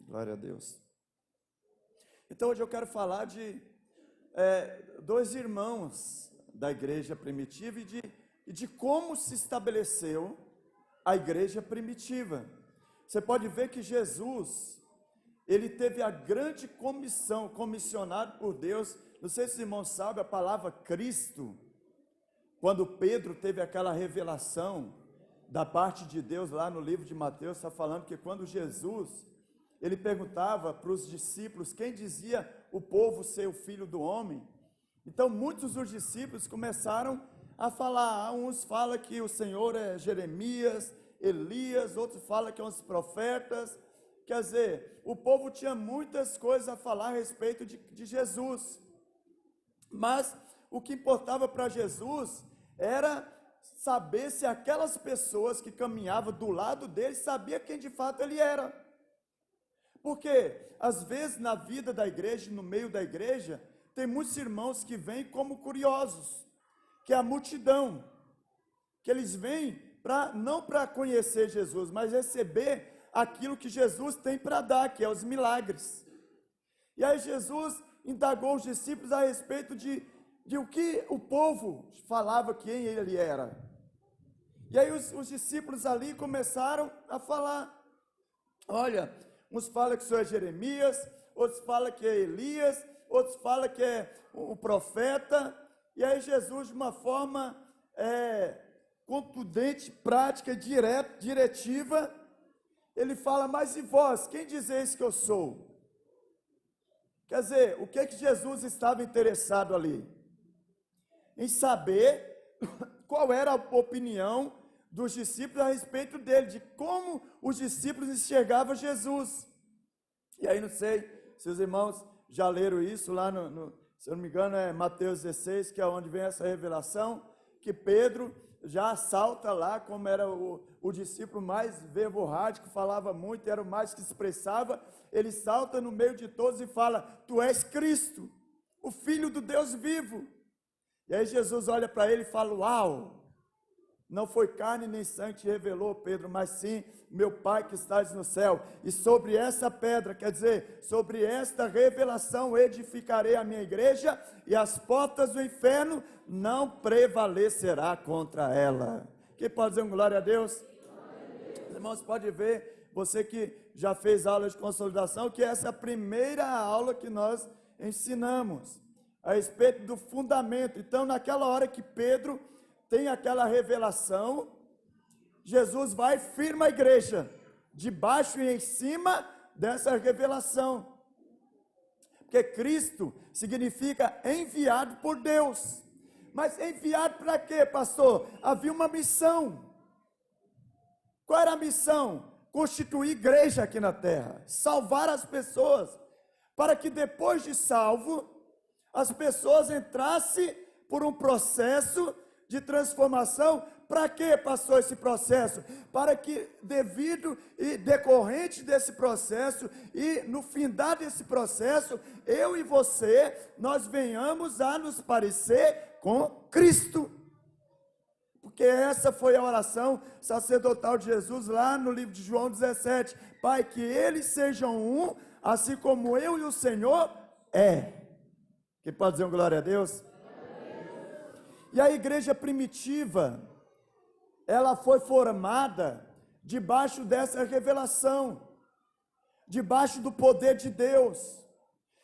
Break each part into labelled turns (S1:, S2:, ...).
S1: Glória a Deus. Então hoje eu quero falar de dois irmãos da igreja primitiva e de como se estabeleceu a igreja primitiva. Você pode ver que Jesus, ele teve a grande comissão, comissionado por Deus. Não sei se os irmãos sabem a palavra Cristo, quando Pedro teve aquela revelação da parte de Deus lá no livro de Mateus, está falando que quando Jesus, ele perguntava para os discípulos quem dizia o povo ser o filho do homem. Então muitos dos discípulos começaram a falar, uns falam que o Senhor é Jeremias, Elias, outros falam que é uns profetas. Quer dizer, o povo tinha muitas coisas a falar a respeito de Jesus, mas o que importava para Jesus era saber se aquelas pessoas que caminhavam do lado dele sabiam quem de fato ele era. Porque às vezes na vida da igreja, no meio da igreja, tem muitos irmãos que vêm como curiosos, que é a multidão, que eles vêm não para conhecer Jesus, mas receber aquilo que Jesus tem para dar, que é os milagres. E aí Jesus indagou os discípulos a respeito de o que o povo falava quem ele era. E aí os discípulos ali começaram a falar, olha, uns falam que o Senhor é Jeremias, outros falam que é Elias, outros falam que é o profeta. E aí Jesus, de uma forma contundente, prática, diretiva, ele fala, mas e vós, quem dizeis que eu sou? Quer dizer, o que Jesus estava interessado ali? Em saber qual era a opinião dos discípulos a respeito dele, de como os discípulos enxergavam Jesus. E aí não sei se os irmãos já leram isso lá se eu não me engano é Mateus 16, que é onde vem essa revelação, que Pedro já salta lá, como era o discípulo mais verborrágico, falava muito, era o mais que expressava, ele salta no meio de todos e fala, tu és Cristo, o Filho do Deus vivo. E aí Jesus olha para ele e fala, uau, não foi carne nem sangue que te revelou, Pedro, mas sim meu Pai que estás no céu. E sobre essa pedra, quer dizer, sobre esta revelação edificarei a minha igreja, e as portas do inferno não prevalecerá contra ela. Quem pode dizer um glória a Deus? Os irmãos podem ver, você que já fez aula de consolidação, que essa é a primeira aula que nós ensinamos a respeito do fundamento. Então, naquela hora que Pedro tem aquela revelação, Jesus vai e firma a igreja, debaixo e em cima dessa revelação. Porque Cristo significa enviado por Deus. Mas enviado para quê, pastor? Havia uma missão. Qual era a missão? Constituir igreja aqui na terra, salvar as pessoas, para que depois de salvo, as pessoas entrassem por um processo de transformação. Para quê, pastor, esse processo? Para que, devido e decorrente desse processo, e no findar desse processo, eu e você, nós venhamos a nos parecer com Cristo. Porque essa foi a oração sacerdotal de Jesus, lá no livro de João 17. Pai, que eles sejam um, assim como eu e o Senhor é. Quem pode dizer um glória a Deus? E a igreja primitiva, ela foi formada debaixo dessa revelação, debaixo do poder de Deus.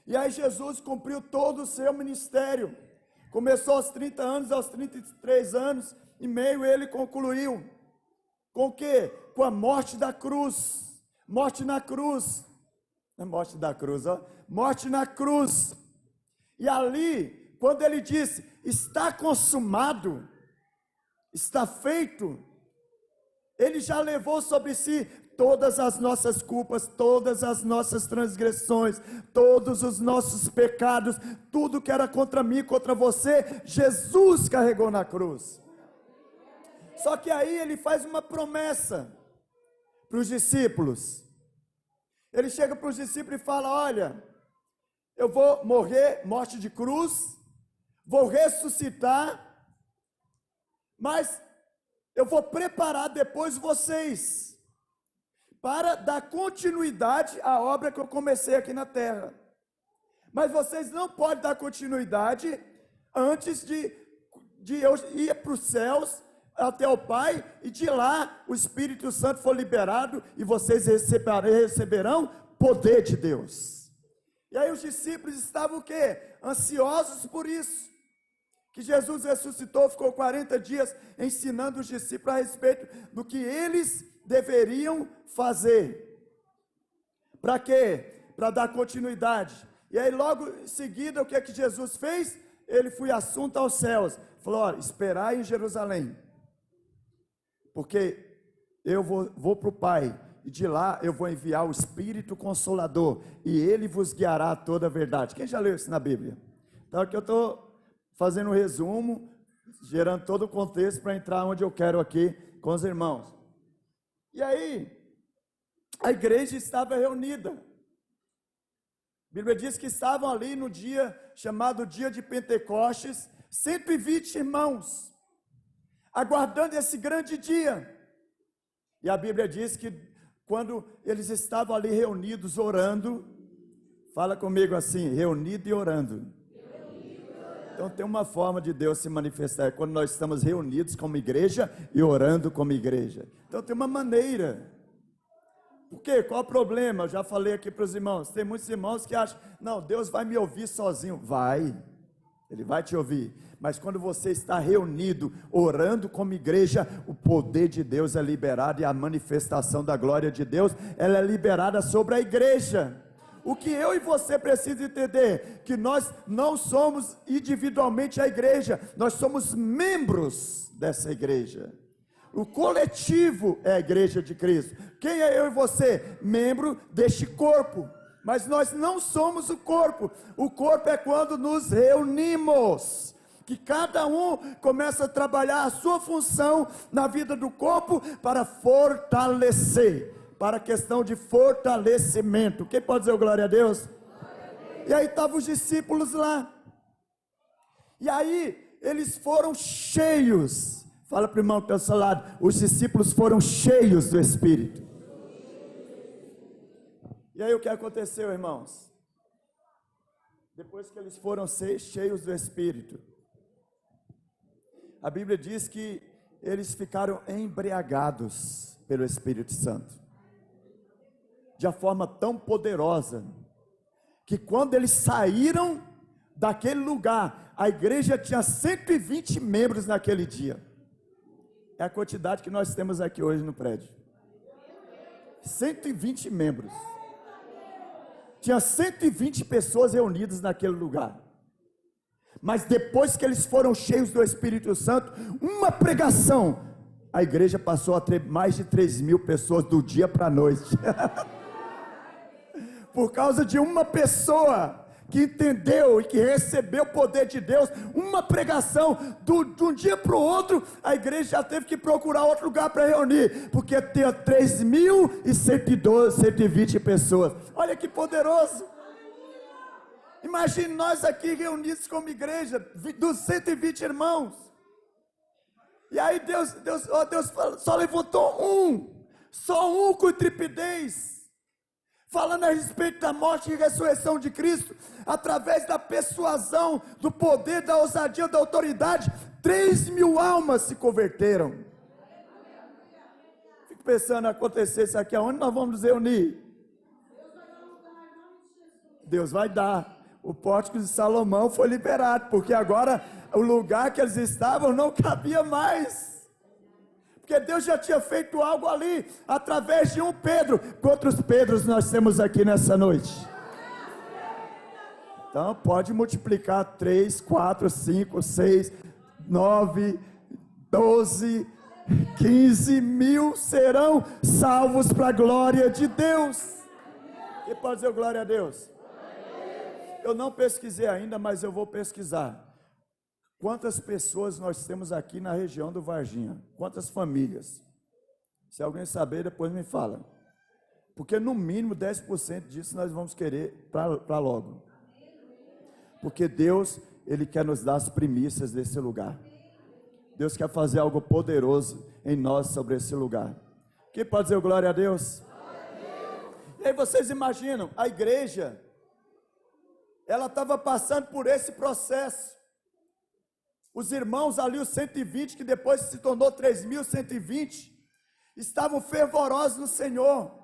S1: E aí Jesus cumpriu todo o seu ministério. Começou aos 30 anos, aos 33 anos e meio ele concluiu. Com o quê? Com a morte da cruz. Morte na cruz. Não é morte da cruz, ó. Morte na cruz. E ali, quando ele disse, está consumado, está feito, ele já levou sobre si todas as nossas culpas, todas as nossas transgressões, todos os nossos pecados, tudo que era contra mim, contra você, Jesus carregou na cruz. Só que aí ele faz uma promessa para os discípulos. Ele chega para os discípulos e fala, olha, eu vou morrer, morte de cruz, vou ressuscitar, mas eu vou preparar depois vocês, para dar continuidade à obra que eu comecei aqui na terra. Mas vocês não podem dar continuidade antes de eu ir para os céus, até o Pai, e de lá o Espírito Santo for liberado, e vocês receberão poder de Deus. E aí os discípulos estavam o quê? Ansiosos por isso. Que Jesus ressuscitou, ficou 40 dias ensinando os discípulos a respeito do que eles deveriam fazer. Para quê? Para dar continuidade. E aí logo em seguida, o que é que Jesus fez? Ele foi assunto aos céus. Falou, olha, esperai em Jerusalém. Porque eu vou para o Pai, e de lá eu vou enviar o Espírito Consolador, e Ele vos guiará a toda a verdade. Quem já leu isso na Bíblia? Então aqui eu estou fazendo um resumo, gerando todo o contexto para entrar onde eu quero aqui com os irmãos. E aí, a igreja estava reunida. A Bíblia diz que estavam ali no dia chamado dia de Pentecostes, 120 irmãos, aguardando esse grande dia. E a Bíblia diz que quando eles estavam ali reunidos orando, fala comigo assim, reunido e orando. Então tem uma forma de Deus se manifestar, quando nós estamos reunidos como igreja e orando como igreja. Então tem uma maneira. Por quê? Qual o problema? Eu já falei aqui para os irmãos, tem muitos irmãos que acham, não, Deus vai me ouvir sozinho. Vai, Ele vai te ouvir. Mas quando você está reunido, orando como igreja, o poder de Deus é liberado e a manifestação da glória de Deus, ela é liberada sobre a igreja. O que eu e você precisamos entender, que nós não somos individualmente a igreja, nós somos membros dessa igreja. O coletivo é a igreja de Cristo. Quem é eu e você? Membro deste corpo. Mas nós não somos o corpo. O corpo é quando nos reunimos. Que cada um começa a trabalhar a sua função na vida do corpo para fortalecer. Para a questão de fortalecimento. Quem pode dizer glória a Deus? E aí estavam os discípulos lá. E aí eles foram cheios. Fala para o irmão que está ao seu lado. Os discípulos foram cheios do Espírito. E aí o que aconteceu, irmãos? Depois que eles foram cheios do Espírito, a Bíblia diz que eles ficaram embriagados pelo Espírito Santo. De uma forma tão poderosa, que quando eles saíram daquele lugar, a igreja tinha 120 membros naquele dia. É a quantidade que nós temos aqui hoje no prédio. 120 membros. Tinha 120 pessoas reunidas naquele lugar. Mas depois que eles foram cheios do Espírito Santo, uma pregação, a igreja passou a ter mais de 3.000 pessoas do dia para a noite. Por causa de uma pessoa que entendeu e que recebeu o poder de Deus, uma pregação, de um dia para o outro, a igreja já teve que procurar outro lugar para reunir, porque tinha 3.120 pessoas. Olha que poderoso. Imagine nós aqui reunidos como igreja, dos 120 irmãos. E aí Deus só levantou só um com intrepidez, falando a respeito da morte e ressurreição de Cristo, através da persuasão, do poder, da ousadia, da autoridade, 3.000 almas se converteram. Fico pensando, acontecer isso aqui, aonde nós vamos nos reunir? Deus vai dar. O pórtico de Salomão foi liberado, porque agora o lugar que eles estavam não cabia mais. Porque Deus já tinha feito algo ali, através de um Pedro. Quantos Pedros nós temos aqui nessa noite? Então pode multiplicar 3, 4, 5, 6, 9, 12, 15 mil serão salvos para a glória de Deus. Quem pode dizer glória a Deus? Eu não pesquisei ainda, mas eu vou pesquisar. Quantas pessoas nós temos aqui na região do Varginha? Quantas famílias? Se alguém saber, depois me fala. Porque no mínimo 10% disso nós vamos querer para logo. Porque Deus, Ele quer nos dar as primícias desse lugar. Deus quer fazer algo poderoso em nós sobre esse lugar. Quem pode dizer glória a Deus? E aí vocês imaginam, a igreja, ela estava passando por esse processo. Os irmãos ali, os 120, que depois se tornou 3.120, estavam fervorosos no Senhor.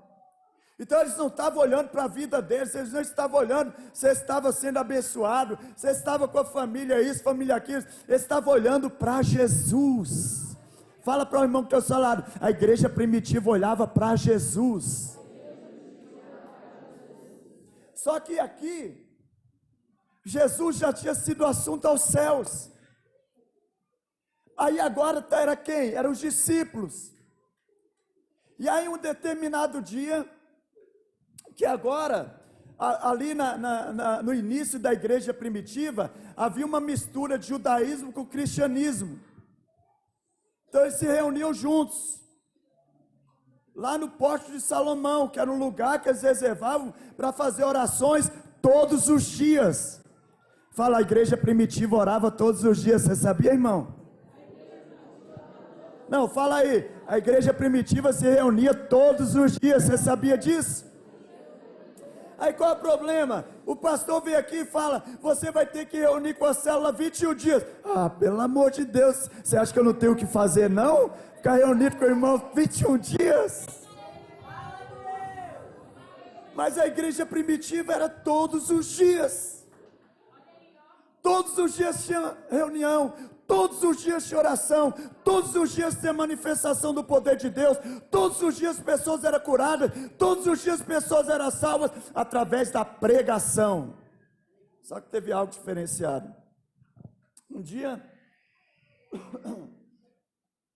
S1: Então eles não estavam olhando para a vida deles, eles não estavam olhando se estava sendo abençoado, se estava com a família isso, família aquilo, eles estavam olhando para Jesus. Fala para o irmão que está ao seu lado, a igreja primitiva olhava para Jesus. Só que aqui, Jesus já tinha sido assunto aos céus. Aí agora era quem? Eram os discípulos. E aí um determinado dia, que agora, ali no início da igreja primitiva, havia uma mistura de judaísmo com cristianismo. Então eles se reuniam juntos, lá no Pórtico de Salomão, que era um lugar que eles reservavam para fazer orações todos os dias. Fala, a igreja primitiva orava todos os dias, você sabia, irmão? Não, fala aí, a igreja primitiva se reunia todos os dias, você sabia disso? Aí qual é o problema? O pastor vem aqui e fala, você vai ter que reunir com a célula 21 dias. Ah, pelo amor de Deus, você acha que eu não tenho o que fazer não? Ficar reunido com o irmão 21 dias? Mas a igreja primitiva era todos os dias. Todos os dias tinha reunião, todos os dias tinha oração, todos os dias tinha manifestação do poder de Deus, todos os dias pessoas eram curadas, todos os dias pessoas eram salvas, através da pregação. Só que teve algo diferenciado. Um dia,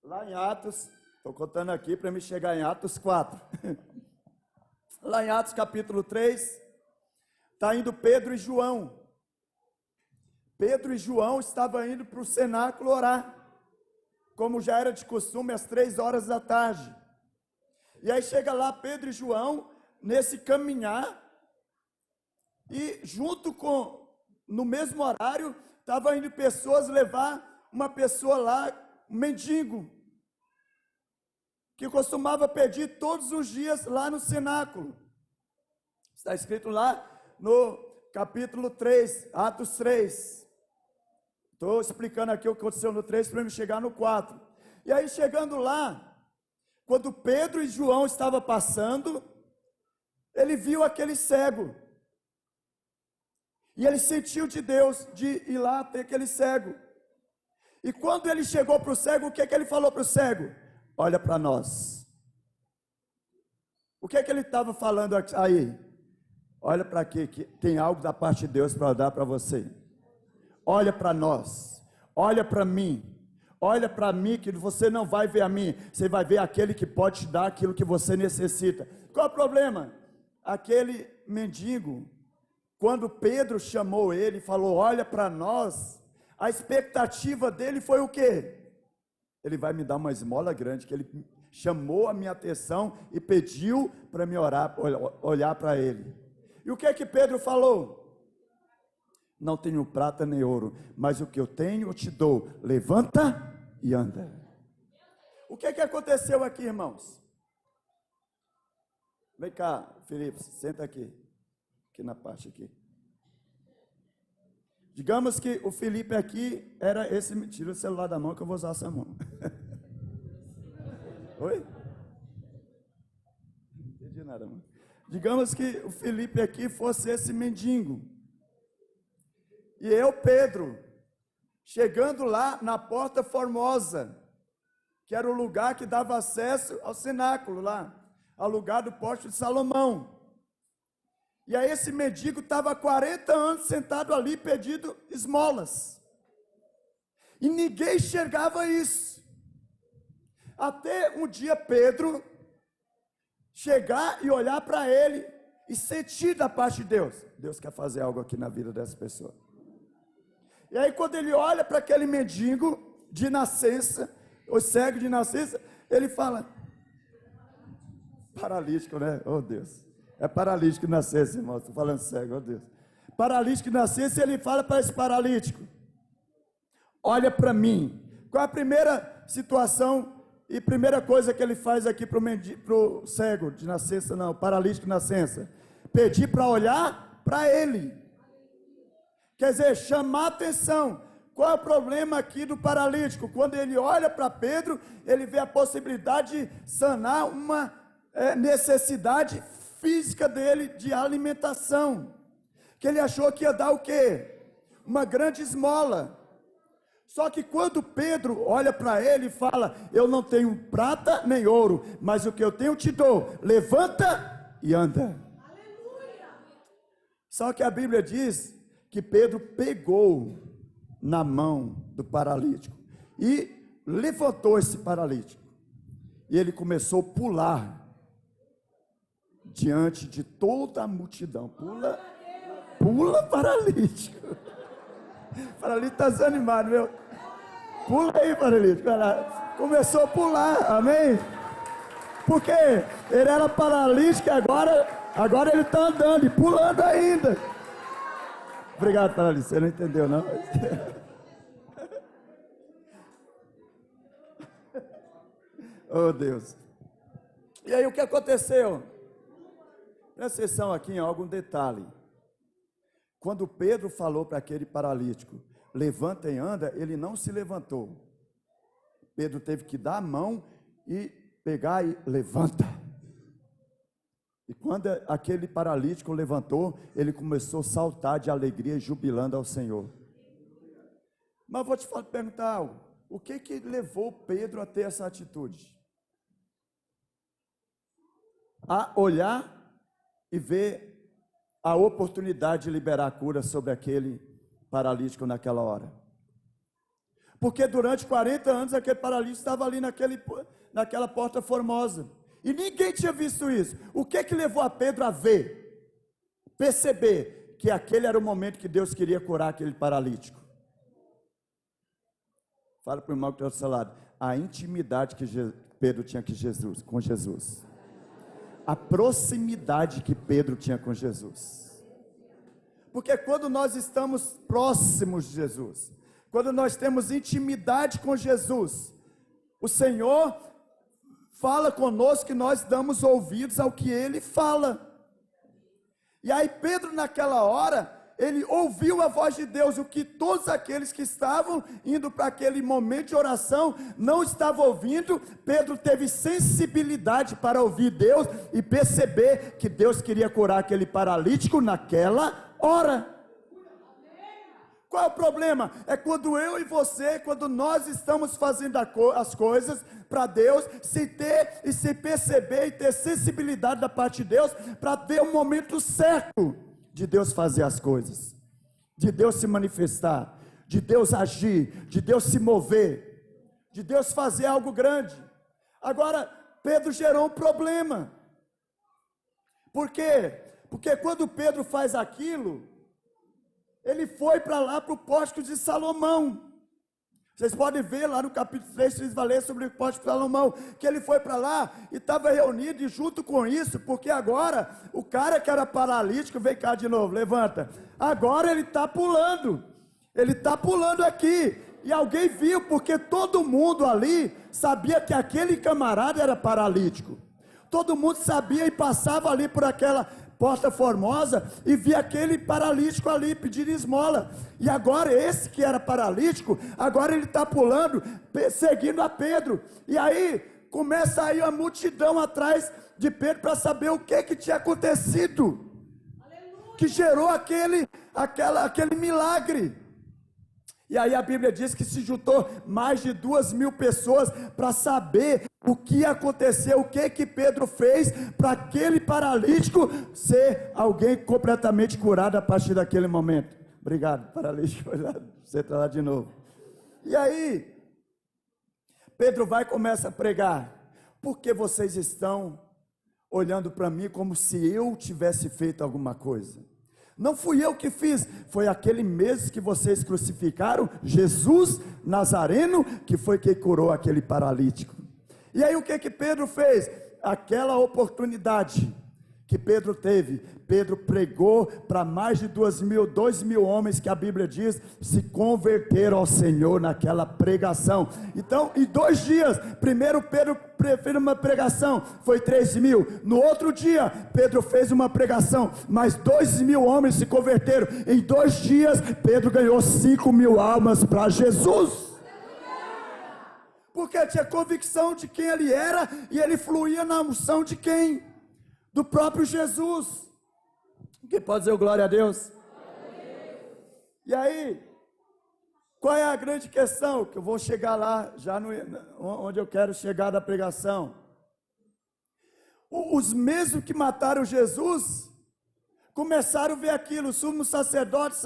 S1: lá em Atos, estou contando aqui para me chegar em Atos 4, lá em Atos capítulo 3, está indo Pedro e João. Pedro e João estavam indo para o cenáculo orar, como já era de costume, às 3 horas da tarde. E aí chega lá Pedro e João, nesse caminhar, e junto com, no mesmo horário, estavam indo pessoas levar uma pessoa lá, um mendigo, que costumava pedir todos os dias lá no cenáculo. Está escrito lá no capítulo 3, Atos 3. Estou explicando aqui o que aconteceu no 3 para me chegar no 4. E aí chegando lá, quando Pedro e João estavam passando, ele viu aquele cego. E ele sentiu de Deus de ir lá ter aquele cego. E quando ele chegou para o cego, o que ele falou para o cego? Olha para nós. O que ele estava falando aí? Olha para aqui, que tem algo da parte de Deus para dar para você. Olha para nós, olha para mim, que você não vai ver a mim, você vai ver aquele que pode te dar aquilo que você necessita. Qual é o problema? Aquele mendigo, quando Pedro chamou ele e falou, olha para nós, a expectativa dele foi o quê? Ele vai me dar uma esmola grande, que ele chamou a minha atenção e pediu para me olhar para ele. E o que é que Pedro falou? Não tenho prata nem ouro, mas o que eu tenho eu te dou. Levanta e anda. O que é que aconteceu aqui, irmãos? Vem cá, Felipe, senta aqui na parte aqui. Digamos que o Felipe aqui era esse, tira o celular da mão que eu vou usar essa mão. Oi? Não entendi nada, mano. Digamos que o Felipe aqui fosse esse mendigo. E eu, Pedro, chegando lá na Porta Formosa, que era o lugar que dava acesso ao cenáculo lá, ao lugar do Pórtico de Salomão. E aí esse mendigo estava há 40 anos sentado ali pedindo esmolas. E ninguém enxergava isso. Até um dia Pedro chegar e olhar para ele e sentir da parte de Deus. Deus quer fazer algo aqui na vida dessa pessoa. E aí quando ele olha para aquele mendigo de nascença, o cego de nascença, ele fala, paralítico, né? Oh Deus, é paralítico de nascença, irmão, estou falando cego, oh Deus. Paralítico de nascença, ele fala para esse paralítico, olha para mim. Qual é a primeira situação E primeira coisa que ele faz aqui para o cego de nascença, não, paralítico de nascença, pedir para olhar para ele. Quer dizer, chamar atenção. Qual é o problema aqui do paralítico? Quando ele olha para Pedro, ele vê a possibilidade de sanar uma necessidade física dele de alimentação. Que ele achou que ia dar o quê? Uma grande esmola. Só que quando Pedro olha para ele e fala, eu não tenho prata nem ouro, mas o que eu tenho te dou, levanta e anda. Aleluia. Só que a Bíblia diz que Pedro pegou na mão do paralítico e levantou esse paralítico. E ele começou a pular diante de toda a multidão. Pula paralítico. O paralítico está desanimado, meu. Pula aí, paralítico. Começou a pular, amém? Porque ele era paralítico e agora ele está andando e pulando ainda. Obrigado, paralítico. Você não entendeu, não? Oh, Deus. E aí, o que aconteceu? Presta atenção aqui em algum detalhe. Quando Pedro falou para aquele paralítico, levanta e anda, ele não se levantou. Pedro teve que dar a mão e pegar e levanta. E quando aquele paralítico levantou, ele começou a saltar de alegria, jubilando ao Senhor. Mas vou te perguntar algo. O que levou Pedro a ter essa atitude? A olhar e ver a oportunidade de liberar a cura sobre aquele paralítico naquela hora. Porque durante 40 anos aquele paralítico estava ali naquela porta formosa. E ninguém tinha visto isso. O que levou a Pedro a ver, perceber que aquele era o momento que Deus queria curar aquele paralítico? Fala para o irmão que está do seu lado. A intimidade que Pedro tinha com Jesus. A proximidade que Pedro tinha com Jesus. Porque quando nós estamos próximos de Jesus, quando nós temos intimidade com Jesus, o Senhor fala conosco e nós damos ouvidos ao que Ele fala. E aí Pedro naquela hora, ele ouviu a voz de Deus, o que todos aqueles que estavam indo para aquele momento de oração não estavam ouvindo. Pedro teve sensibilidade para ouvir Deus e perceber que Deus queria curar aquele paralítico naquela hora. Qual é o problema? É quando eu e você, quando nós estamos fazendo as coisas para Deus, sem ter e sem perceber e ter sensibilidade da parte de Deus, para ver o momento certo de Deus fazer as coisas, de Deus se manifestar, de Deus agir, de Deus se mover, de Deus fazer algo grande. Agora, Pedro gerou um problema. Por quê? Porque quando Pedro faz aquilo, ele foi para lá, para o pórtico de Salomão. Vocês podem ver lá no capítulo 3, vai ler sobre o pórtico de Salomão, que ele foi para lá e estava reunido, e junto com isso, porque agora, o cara que era paralítico, vem cá de novo, levanta. Agora ele está pulando aqui, e alguém viu, porque todo mundo ali sabia que aquele camarada era paralítico. Todo mundo sabia e passava ali por aquela porta formosa e via aquele paralítico ali pedindo esmola. E agora esse que era paralítico, agora ele está pulando, seguindo a Pedro. E aí começa aí a multidão atrás de Pedro para saber o que tinha acontecido. Aleluia. Que gerou aquele milagre. E aí a Bíblia diz que se juntou mais de 2.000 pessoas para saber o que aconteceu, o que Pedro fez para aquele paralítico ser alguém completamente curado a partir daquele momento. Obrigado, paralítico, você está lá de novo. E aí, Pedro vai e começa a pregar. Por que vocês estão olhando para mim como se eu tivesse feito alguma coisa? Não fui eu que fiz, foi aquele mesmo que vocês crucificaram, Jesus Nazareno, que foi quem curou aquele paralítico. E aí o que Pedro fez? Aquela oportunidade que Pedro teve. Pedro pregou para mais de 2.000 homens, que a Bíblia diz, se converteram ao Senhor naquela pregação. Então, em 2 dias, primeiro Pedro fez uma pregação, foi 3.000. No outro dia, Pedro fez uma pregação, mais 2.000 homens se converteram. Em 2 dias, Pedro ganhou 5.000 almas para Jesus. Porque tinha convicção de quem ele era, e ele fluía na unção de quem? Do próprio Jesus. Quem pode dizer glória a Deus? E aí, qual é a grande questão? Que eu vou chegar lá, já onde eu quero chegar da pregação. Os mesmos que mataram Jesus, começaram a ver aquilo. Os sumos sacerdotes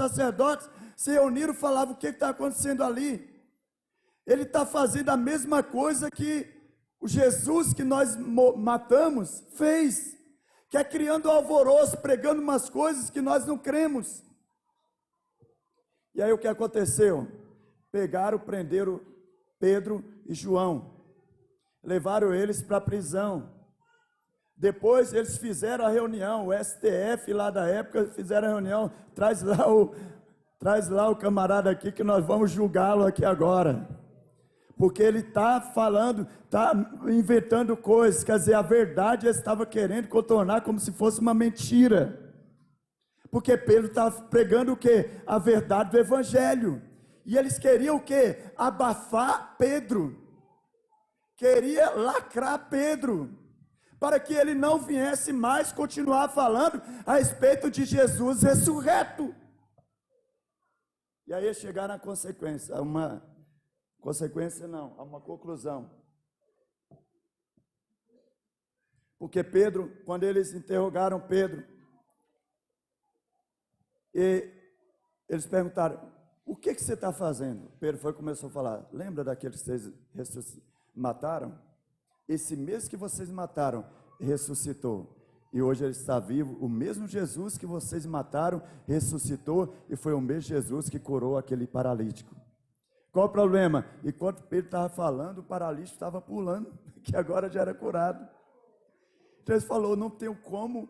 S1: se reuniram, falavam: o que está acontecendo ali? Ele está fazendo a mesma coisa que o Jesus que nós matamos fez, que é criando alvoroço, pregando umas coisas que nós não cremos. E aí o que aconteceu? Pegaram, prenderam Pedro e João, levaram eles para a prisão. Depois eles fizeram a reunião, o STF lá da época fizeram a reunião: traz lá o camarada aqui que nós vamos julgá-lo aqui agora. Porque ele está falando, está inventando coisas, quer dizer, a verdade ele estava querendo contornar como se fosse uma mentira. Porque Pedro estava pregando o quê? A verdade do Evangelho. E eles queriam o quê? Abafar Pedro. Queria lacrar Pedro, para que ele não viesse mais continuar falando a respeito de Jesus ressurreto. E aí chegaram à consequência, a uma conclusão. Porque Pedro, quando eles interrogaram Pedro, e eles perguntaram: o que você está fazendo? Pedro começou a falar: lembra daqueles que vocês mataram? Esse mesmo que vocês mataram, ressuscitou. E hoje ele está vivo. O mesmo Jesus que vocês mataram, ressuscitou. E foi o mesmo Jesus que curou aquele paralítico. Qual o problema? Enquanto Pedro estava falando, o paralítico estava pulando, que agora já era curado. Então ele falou: não tenho como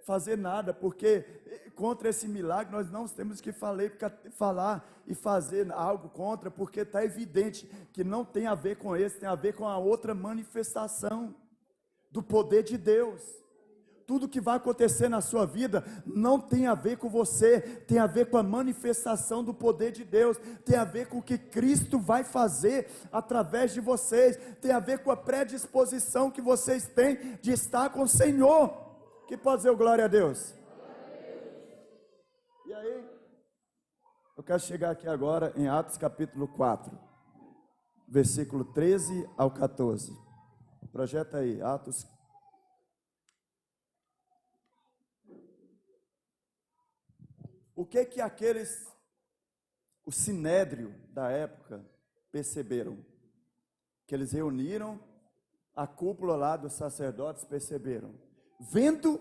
S1: fazer nada, porque contra esse milagre nós não temos que falar e fazer algo contra, porque está evidente que não tem a ver com esse, tem a ver com a outra manifestação do poder de Deus. Tudo que vai acontecer na sua vida não tem a ver com você, tem a ver com a manifestação do poder de Deus, tem a ver com o que Cristo vai fazer através de vocês, tem a ver com a predisposição que vocês têm de estar com o Senhor. Que pode dizer glória a Deus? E aí, eu quero chegar aqui agora em Atos capítulo 4, versículo 13 ao 14. Projeta aí, Atos. O que o sinédrio da época perceberam? Que eles reuniram a cúpula lá dos sacerdotes, perceberam. Vendo,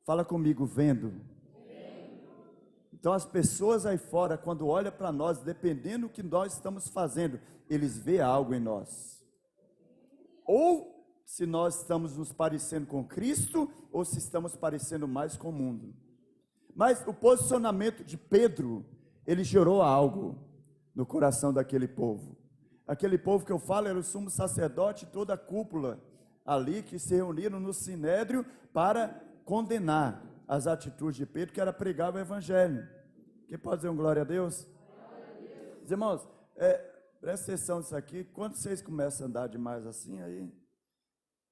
S1: fala comigo, vendo. Então as pessoas aí fora, quando olham para nós, dependendo do que nós estamos fazendo, eles veem algo em nós. Ou se nós estamos nos parecendo com Cristo, ou se estamos parecendo mais com o mundo. Mas o posicionamento de Pedro, ele gerou algo no coração daquele povo. Aquele povo que eu falo era o sumo sacerdote e toda a cúpula ali que se reuniram no sinédrio para condenar as atitudes de Pedro, que era pregar o evangelho. Quem pode dizer um glória a Deus? Glória a Deus. Irmãos, presta atenção nisso aqui. Quando vocês começam a andar demais assim, aí,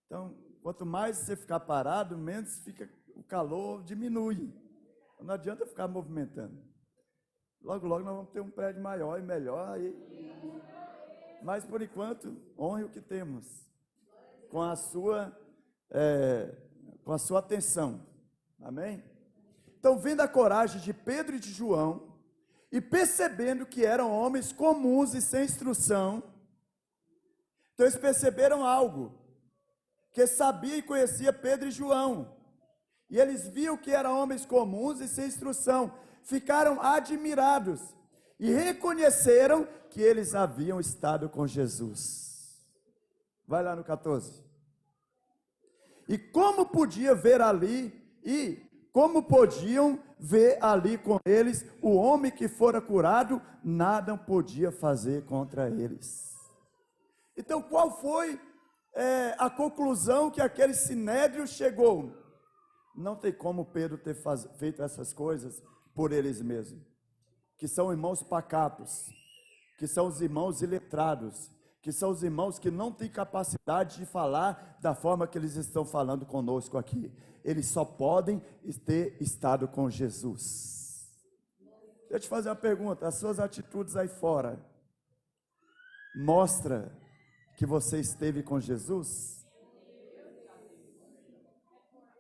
S1: então, quanto mais você ficar parado, menos o calor diminui. Não adianta ficar movimentando. Logo, logo nós vamos ter um prédio maior e melhor aí. Mas por enquanto, honre o que temos. Com a sua atenção. Amém? Então, vendo a coragem de Pedro e de João, e percebendo que eram homens comuns e sem instrução, então eles perceberam algo, que sabia e conhecia Pedro e João, e eles viam que eram homens comuns e sem instrução, ficaram admirados, e reconheceram que eles haviam estado com Jesus. Vai lá no 14. E como podia ver ali, e como podiam ver ali com eles o homem que fora curado, nada podia fazer contra eles. Então, qual foi a conclusão que aquele sinédrio chegou? Não tem como Pedro ter feito essas coisas por eles mesmos, que são irmãos pacatos, que são os irmãos iletrados, que são os irmãos que não têm capacidade de falar da forma que eles estão falando conosco aqui. Eles só podem ter estado com Jesus. Deixa eu te fazer uma pergunta: as suas atitudes aí fora mostra que você esteve com Jesus?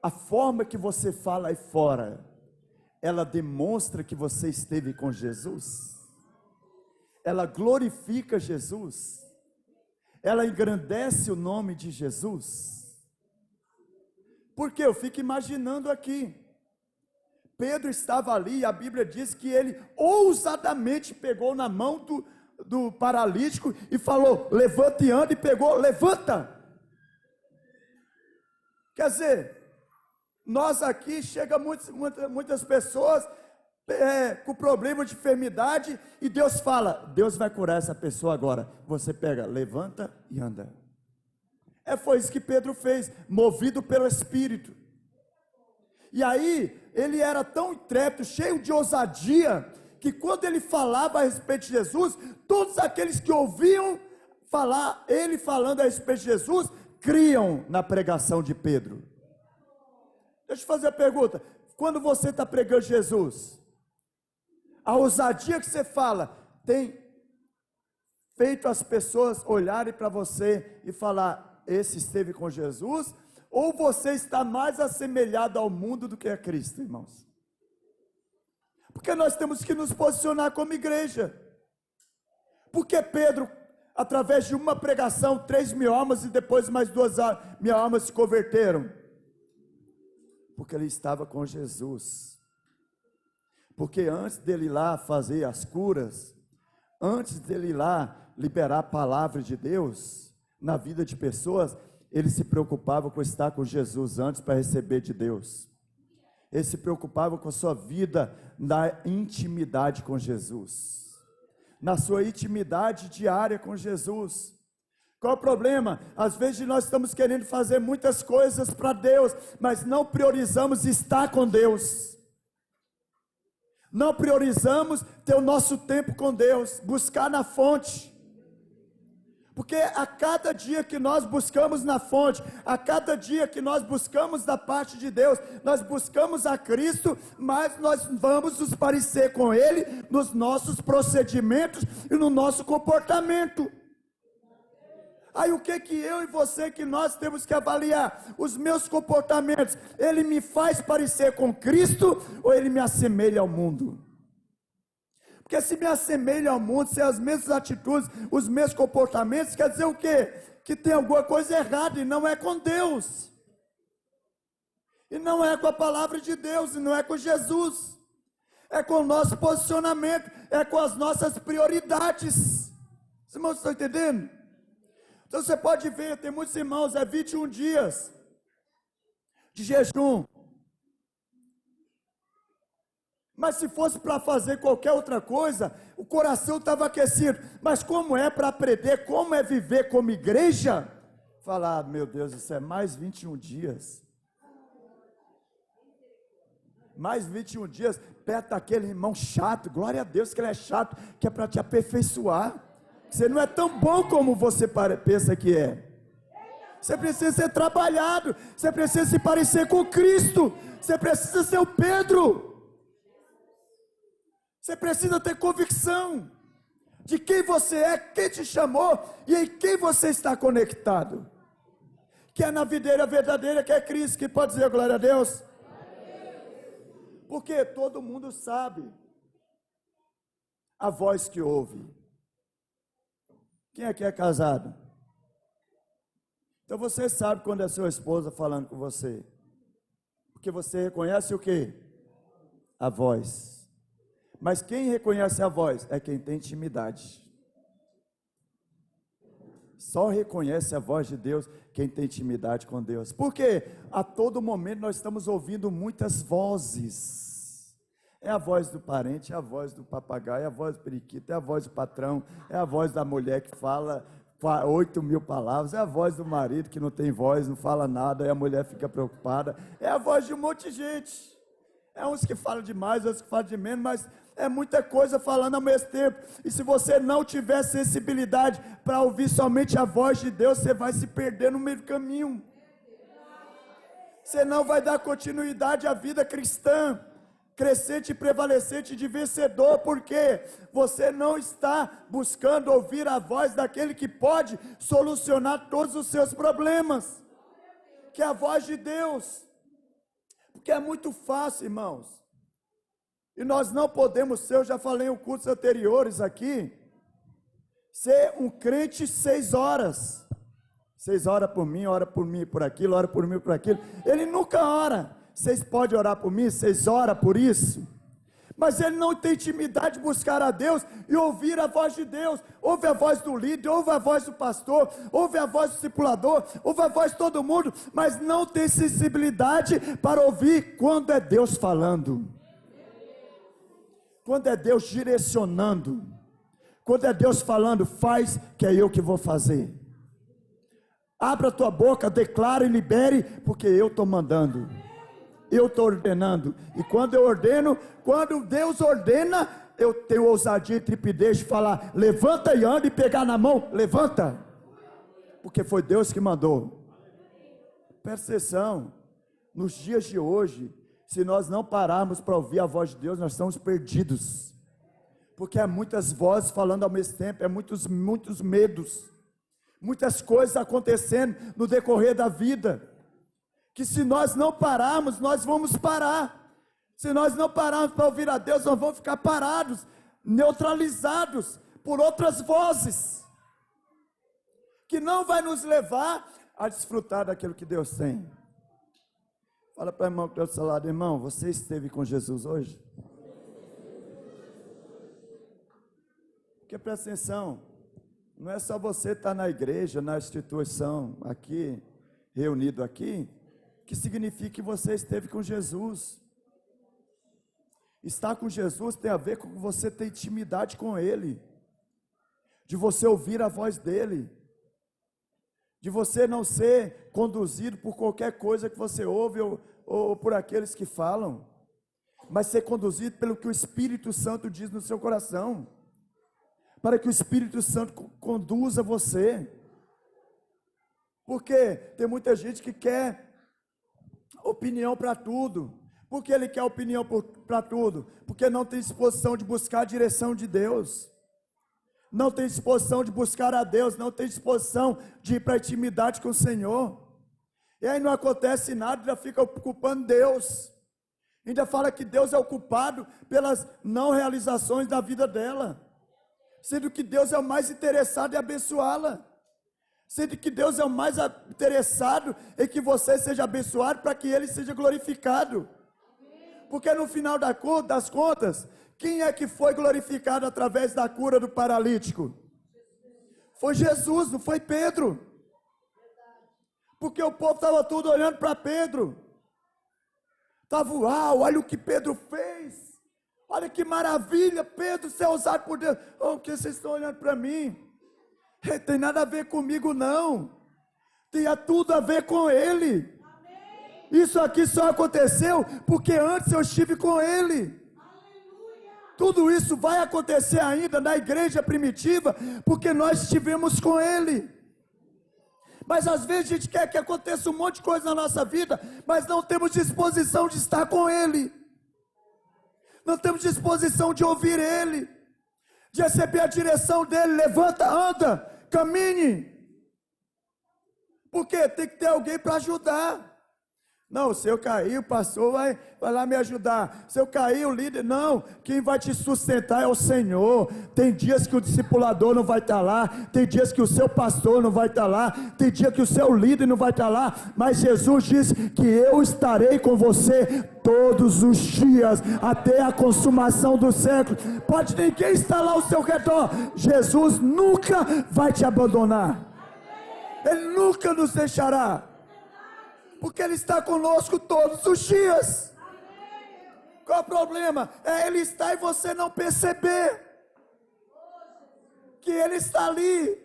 S1: A forma que você fala aí fora, ela demonstra que você esteve com Jesus? Ela glorifica Jesus? Ela engrandece o nome de Jesus? Porque eu fico imaginando aqui, Pedro estava ali, e a Bíblia diz que ele ousadamente pegou na mão do paralítico e falou: levanta e anda, e pegou, levanta. Quer dizer, nós aqui, chega muitas pessoas com problema de enfermidade, e Deus fala: Deus vai curar essa pessoa agora. Você pega, levanta e anda. Foi isso que Pedro fez, movido pelo Espírito. E aí, ele era tão intrépido, cheio de ousadia, que quando ele falava a respeito de Jesus, todos aqueles que ouviam falar, ele falando a respeito de Jesus, criam na pregação de Pedro. Deixa eu fazer a pergunta: quando você está pregando Jesus, a ousadia que você fala, tem feito as pessoas olharem para você e falar: esse esteve com Jesus? Ou você está mais assemelhado ao mundo do que a Cristo, irmãos? Porque nós temos que nos posicionar como igreja. Porque Pedro, através de uma pregação, 3.000 almas e depois mais 2.000 almas se converteram? Porque ele estava com Jesus. Porque antes dele ir lá fazer as curas, antes dele ir lá liberar a palavra de Deus na vida de pessoas, ele se preocupava com estar com Jesus antes para receber de Deus. Ele se preocupava com a sua vida na intimidade com Jesus, na sua intimidade diária com Jesus. Qual o problema? Às vezes nós estamos querendo fazer muitas coisas para Deus, mas não priorizamos estar com Deus. Não priorizamos ter o nosso tempo com Deus, buscar na fonte. Porque a cada dia que nós buscamos na fonte, a cada dia que nós buscamos da parte de Deus, nós buscamos a Cristo, mas nós vamos nos parecer com Ele nos nossos procedimentos e no nosso comportamento. Aí o que eu e você, que nós temos que avaliar? Os meus comportamentos, ele me faz parecer com Cristo ou ele me assemelha ao mundo? Porque se me assemelha ao mundo, se as mesmas atitudes, os mesmos comportamentos, quer dizer o quê? Que tem alguma coisa errada, e não é com Deus, e não é com a palavra de Deus, e não é com Jesus, é com o nosso posicionamento, é com as nossas prioridades. Os irmãos estão entendendo? Então você pode ver, tem muitos irmãos, 21 dias de jejum. Mas se fosse para fazer qualquer outra coisa, o coração estava aquecido. Mas como é para aprender, como é viver como igreja? Falar: meu Deus, isso é mais 21 dias. Mais 21 dias, perto daquele irmão chato. Glória a Deus que ele é chato, que é para te aperfeiçoar. Você não é tão bom como você pensa que é. Você precisa ser trabalhado. Você precisa se parecer com Cristo. Você precisa ser o Pedro. Você precisa ter convicção de quem você é, quem te chamou e em quem você está conectado. Que é na videira verdadeira, que é Cristo. Que pode dizer glória a Deus? Porque todo mundo sabe a voz que ouve. Quem é que é casado? Então você sabe quando é sua esposa falando com você. Porque você reconhece o quê? A voz. Mas quem reconhece a voz é quem tem intimidade. Só reconhece a voz de Deus quem tem intimidade com Deus. Porque a todo momento nós estamos ouvindo muitas vozes. É a voz do parente, é a voz do papagaio, é a voz do periquito, é a voz do patrão, é a voz da mulher que fala 8.000 palavras, é a voz do marido que não tem voz, não fala nada, e a mulher fica preocupada. É a voz de um monte de gente. É uns que falam demais, outros que falam de menos, mas é muita coisa falando ao mesmo tempo. E se você não tiver sensibilidade para ouvir somente a voz de Deus, você vai se perder no meio do caminho. Você não vai dar continuidade à vida cristã, crescente e prevalecente de vencedor, porque você não está buscando ouvir a voz daquele que pode solucionar todos os seus problemas, que é a voz de Deus. Porque é muito fácil, irmãos. E nós não podemos ser, eu já falei em cursos anteriores aqui, ser um crente 6 horas. 6 horas por mim, ora por mim por aquilo, ora por mim por aquilo. Ele nunca ora. Vocês podem orar por mim, vocês oram por isso. Mas ele não tem intimidade de buscar a Deus e ouvir a voz de Deus. Ouve a voz do líder, ouve a voz do pastor, ouve a voz do discipulador, ouve a voz de todo mundo, mas não tem sensibilidade para ouvir quando é Deus falando. Quando é Deus direcionando, quando é Deus falando, faz que é eu que vou fazer. Abra a tua boca, declara e libere, porque eu estou mandando, eu estou ordenando. E quando eu ordeno, quando Deus ordena, eu tenho ousadia e trepidez de falar, levanta e anda, e pegar na mão, levanta, porque foi Deus que mandou. Presta atenção, nos dias de hoje, se nós não pararmos para ouvir a voz de Deus, nós estamos perdidos. Porque há muitas vozes falando ao mesmo tempo, é muitos medos, muitas coisas acontecendo no decorrer da vida, que se nós não pararmos, nós vamos parar. Se nós não pararmos para ouvir a Deus, nós vamos ficar parados, neutralizados por outras vozes, que não vai nos levar a desfrutar daquilo que Deus tem. Fala para o irmão que está do seu lado, irmão, você esteve com Jesus hoje? Porque presta atenção, não é só você estar na igreja, na instituição, aqui, reunido aqui, que significa que você esteve com Jesus. Estar com Jesus tem a ver com você ter intimidade com Ele, de você ouvir a voz dEle, de você não ser conduzido por qualquer coisa que você ouve ou por aqueles que falam, mas ser conduzido pelo que o Espírito Santo diz no seu coração, para que o Espírito Santo conduza você. Porque tem muita gente que quer opinião para tudo. Por que ele quer opinião para tudo? Porque não tem disposição de buscar a direção de Deus, não tem disposição de buscar a Deus, não tem disposição de ir para a intimidade com o Senhor. E aí não acontece nada, já fica culpando Deus, ainda fala que Deus é o culpado pelas não realizações da vida dela, sendo que Deus é o mais interessado em abençoá-la, sendo que Deus é o mais interessado em que você seja abençoado para que Ele seja glorificado. Porque no final das contas, quem é que foi glorificado através da cura do paralítico? Foi Jesus, não foi Pedro. Porque o povo estava tudo olhando para Pedro. Estava, uau, olha o que Pedro fez. Olha que maravilha, Pedro ser usado por Deus. Oh, o que vocês estão olhando para mim? Não tem nada a ver comigo não. Tem tudo a ver com Ele. Isso aqui só aconteceu porque antes eu estive com Ele. Tudo isso vai acontecer ainda na igreja primitiva, porque nós estivemos com Ele. Mas às vezes a gente quer que aconteça um monte de coisa na nossa vida, mas não temos disposição de estar com Ele. Não temos disposição de ouvir Ele, de receber a direção dEle. Levanta, anda, caminhe. Porque tem que ter alguém para ajudar. Não, se eu cair, o pastor vai lá me ajudar. Se eu cair, o líder, não. Quem vai te sustentar é o Senhor. Tem dias que o discipulador não vai estar lá. Tem dias que o seu pastor não vai estar lá. Tem dia que o seu líder não vai estar lá. Mas Jesus disse que eu estarei com você todos os dias, até a consumação do século. Pode ninguém estar lá ao seu redor. Jesus nunca vai te abandonar. Ele nunca nos deixará. Porque Ele está conosco todos os dias. Qual é o problema? É Ele estar e você não perceber que Ele está ali.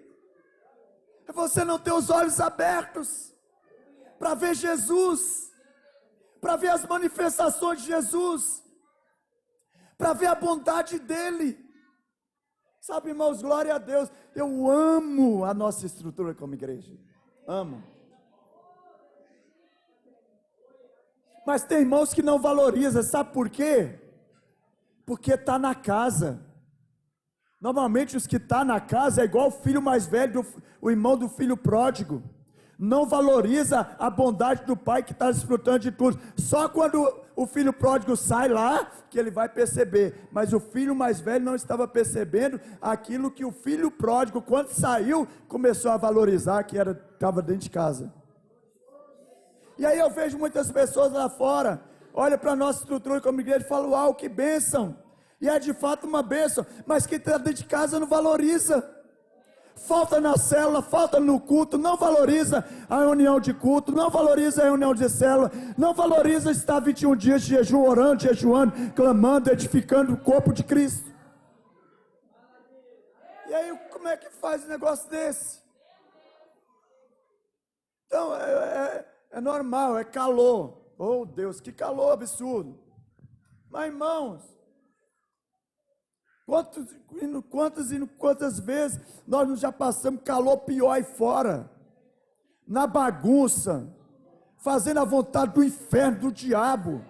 S1: É você não ter os olhos abertos para ver Jesus, para ver as manifestações de Jesus, para ver a bondade dEle. Sabe, irmãos, glória a Deus. Eu amo a nossa estrutura como igreja. Amo. Mas tem irmãos que não valorizam, sabe por quê? Porque está na casa. Normalmente os que estão na casa é igual o filho mais velho, o irmão do filho pródigo. Não valoriza a bondade do pai que está desfrutando de tudo. Só quando o filho pródigo sai lá, que ele vai perceber. Mas o filho mais velho não estava percebendo aquilo que o filho pródigo, quando saiu, começou a valorizar, que estava dentro de casa. E aí eu vejo muitas pessoas lá fora, olha para a nossa estrutura como igreja e falam, uau, que bênção. E é de fato uma bênção, mas quem está dentro de casa não valoriza. Falta na célula, falta no culto, não valoriza a reunião de culto, não valoriza a reunião de célula, não valoriza estar 21 dias de jejum, orando, jejuando, clamando, edificando o corpo de Cristo. E aí como é que faz um negócio desse? Então é normal, é calor. Oh Deus, que calor absurdo. Mas irmãos, quantas vezes nós não já passamos calor pior aí fora, na bagunça, fazendo a vontade do inferno, do diabo,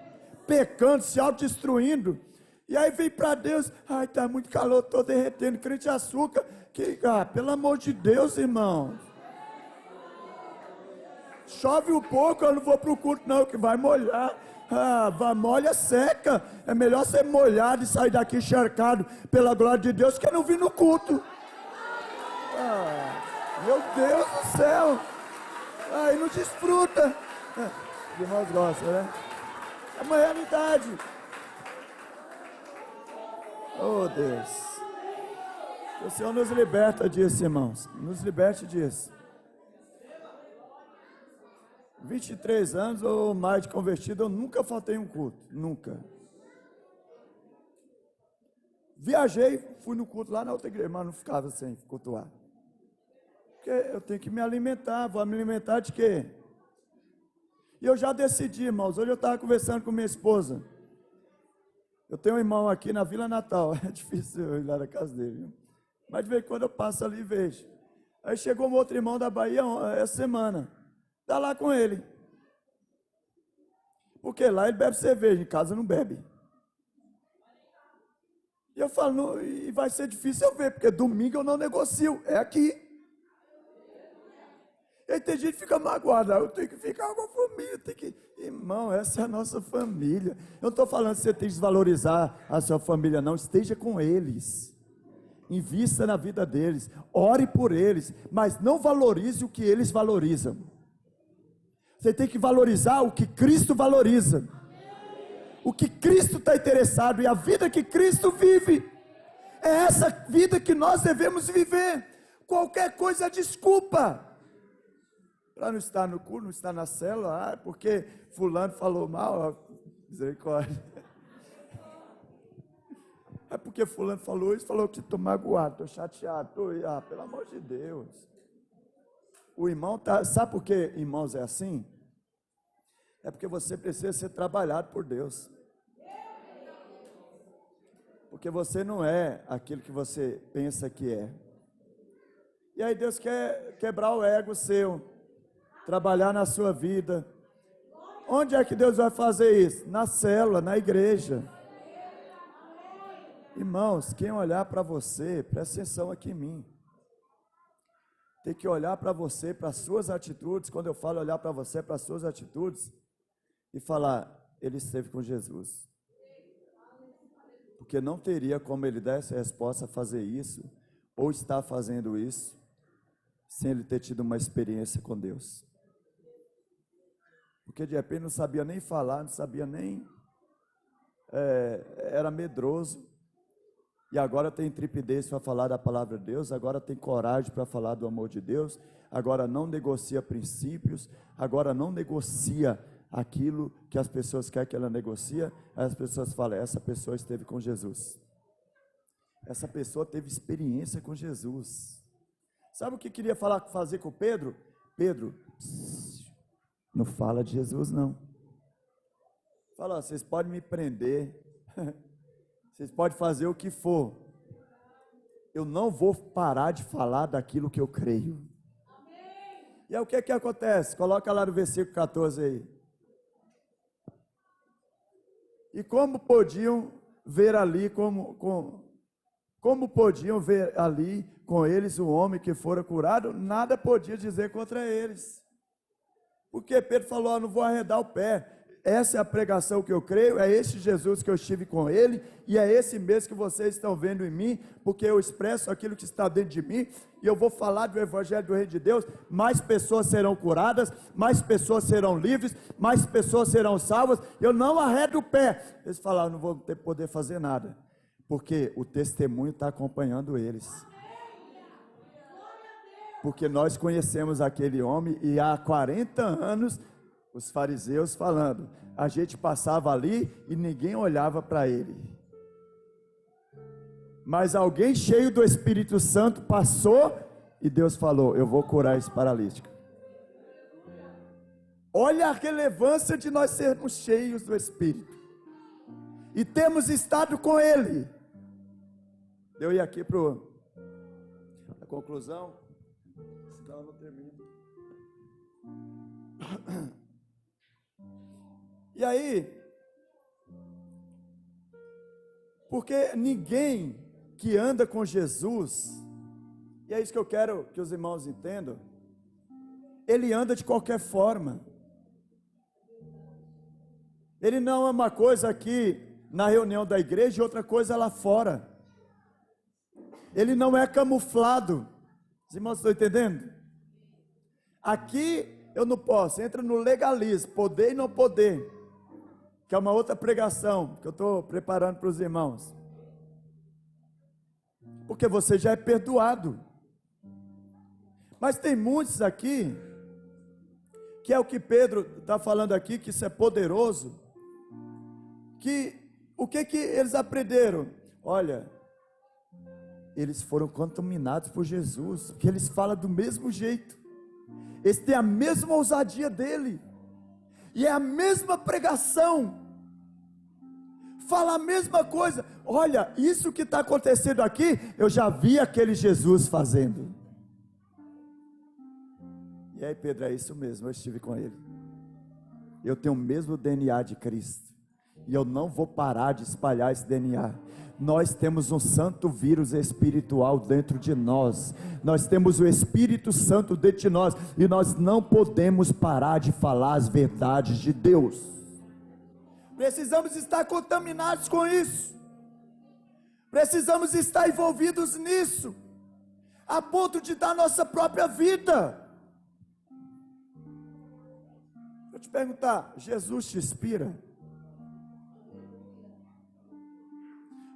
S1: pecando, se autodestruindo, e aí vem para Deus, ai está muito calor, estou derretendo, crente de açúcar, pelo amor de Deus, irmãos, chove um pouco, eu não vou para o culto não, que vai molhar. Molha seca. É melhor ser molhado e sair daqui encharcado pela glória de Deus que não vir no culto. Meu Deus do céu. Aí não desfruta. Os irmãos gostam, né? É uma realidade. Oh Deus. O Senhor nos liberta disso, irmãos. Nos liberte disso. 23 anos ou mais de convertido, eu nunca faltei um culto, nunca. Viajei, fui no culto lá na outra igreja, mas não ficava sem cultuar. Porque eu tenho que me alimentar, vou me alimentar de quê? E eu já decidi, irmãos, hoje eu estava conversando com minha esposa. Eu tenho um irmão aqui na Vila Natal, é difícil eu ir lá na casa dele, viu? Mas de vez em quando eu passo ali e vejo. Aí chegou um outro irmão da Bahia essa semana. Está lá com ele. Porque lá ele bebe cerveja, em casa não bebe. E eu falo, e vai ser difícil eu ver, porque domingo eu não negocio, é aqui. E aí tem gente que fica magoada, eu tenho que ficar com a família, Irmão, essa é a nossa família. Eu não estou falando que você tem que desvalorizar a sua família, não, esteja com eles. Invista na vida deles, ore por eles, mas não valorize o que eles valorizam. Você tem que valorizar o que Cristo valoriza. O que Cristo está interessado e a vida que Cristo vive. É essa vida que nós devemos viver. Qualquer coisa é desculpa. Para não estar no culto, não estar na célula, porque fulano falou mal, misericórdia. É porque fulano falou isso, falou que estou magoado, estou chateado, pelo amor de Deus. O irmão sabe por que, irmãos, é assim? É porque você precisa ser trabalhado por Deus. Porque você não é aquilo que você pensa que é. E aí Deus quer quebrar o ego seu, trabalhar na sua vida. Onde é que Deus vai fazer isso? Na célula, na igreja. Irmãos, quem olhar para você, presta atenção aqui em mim. Tem que olhar para você, para as suas atitudes. Quando eu falo olhar para você, para as suas atitudes, e falar, ele esteve com Jesus. Porque não teria como ele dar essa resposta, fazer isso, ou estar fazendo isso, sem ele ter tido uma experiência com Deus. Porque de repente não sabia nem falar, não sabia nem, era medroso, e agora tem intrepidez para falar da palavra de Deus, agora tem coragem para falar do amor de Deus, agora não negocia princípios, agora não negocia aquilo que as pessoas querem que ela negocie. Aí as pessoas falam, essa pessoa esteve com Jesus, essa pessoa teve experiência com Jesus. Sabe o que queria fazer com Pedro? Pedro, não fala de Jesus não. Fala, vocês podem me prender, vocês podem fazer o que for, eu não vou parar de falar daquilo que eu creio. E aí o que acontece? Coloca lá no versículo 14 aí. E como podiam ver ali como podiam ver ali com eles o homem que fora curado? Nada podia dizer contra eles. Porque Pedro falou, não vou arredar o pé. Essa é a pregação que eu creio, é esse Jesus que eu estive com ele, e é esse mesmo que vocês estão vendo em mim, porque eu expresso aquilo que está dentro de mim, e eu vou falar do Evangelho do Reino de Deus. Mais pessoas serão curadas, mais pessoas serão livres, mais pessoas serão salvas. Eu não arredo o pé. Eles falaram, não vou poder fazer nada, porque o testemunho está acompanhando eles. Porque nós conhecemos aquele homem, e há 40 anos, os fariseus falando, a gente passava ali e ninguém olhava para ele. Mas alguém cheio do Espírito Santo passou e Deus falou, eu vou curar esse paralítico. Olha a relevância de nós sermos cheios do Espírito e temos estado com ele. Eu ia aqui para a conclusão, senão eu não termino. E aí, porque ninguém que anda com Jesus, e é isso que eu quero que os irmãos entendam, ele anda de qualquer forma. Ele não é uma coisa aqui na reunião da igreja e outra coisa lá fora. Ele não é camuflado. Os irmãos estão entendendo? Aqui eu não posso, entra no legalismo, poder e não poder, que é uma outra pregação que eu estou preparando para os irmãos. Porque você já é perdoado. Mas tem muitos aqui, que é o que Pedro está falando aqui, que isso é poderoso, que o que eles aprenderam? Olha, eles foram contaminados por Jesus, porque eles falam do mesmo jeito, eles têm a mesma ousadia dele, e é a mesma pregação, fala a mesma coisa. Olha, isso que está acontecendo aqui, eu já vi aquele Jesus fazendo. E aí Pedro, é isso mesmo, eu estive com ele, eu tenho o mesmo DNA de Cristo, e eu não vou parar de espalhar esse DNA. Nós temos um santo vírus espiritual dentro de nós, nós temos o Espírito Santo dentro de nós, e nós não podemos parar de falar as verdades de Deus. Precisamos estar contaminados com isso, precisamos estar envolvidos nisso, a ponto de dar nossa própria vida. Vou te perguntar, Jesus te inspira?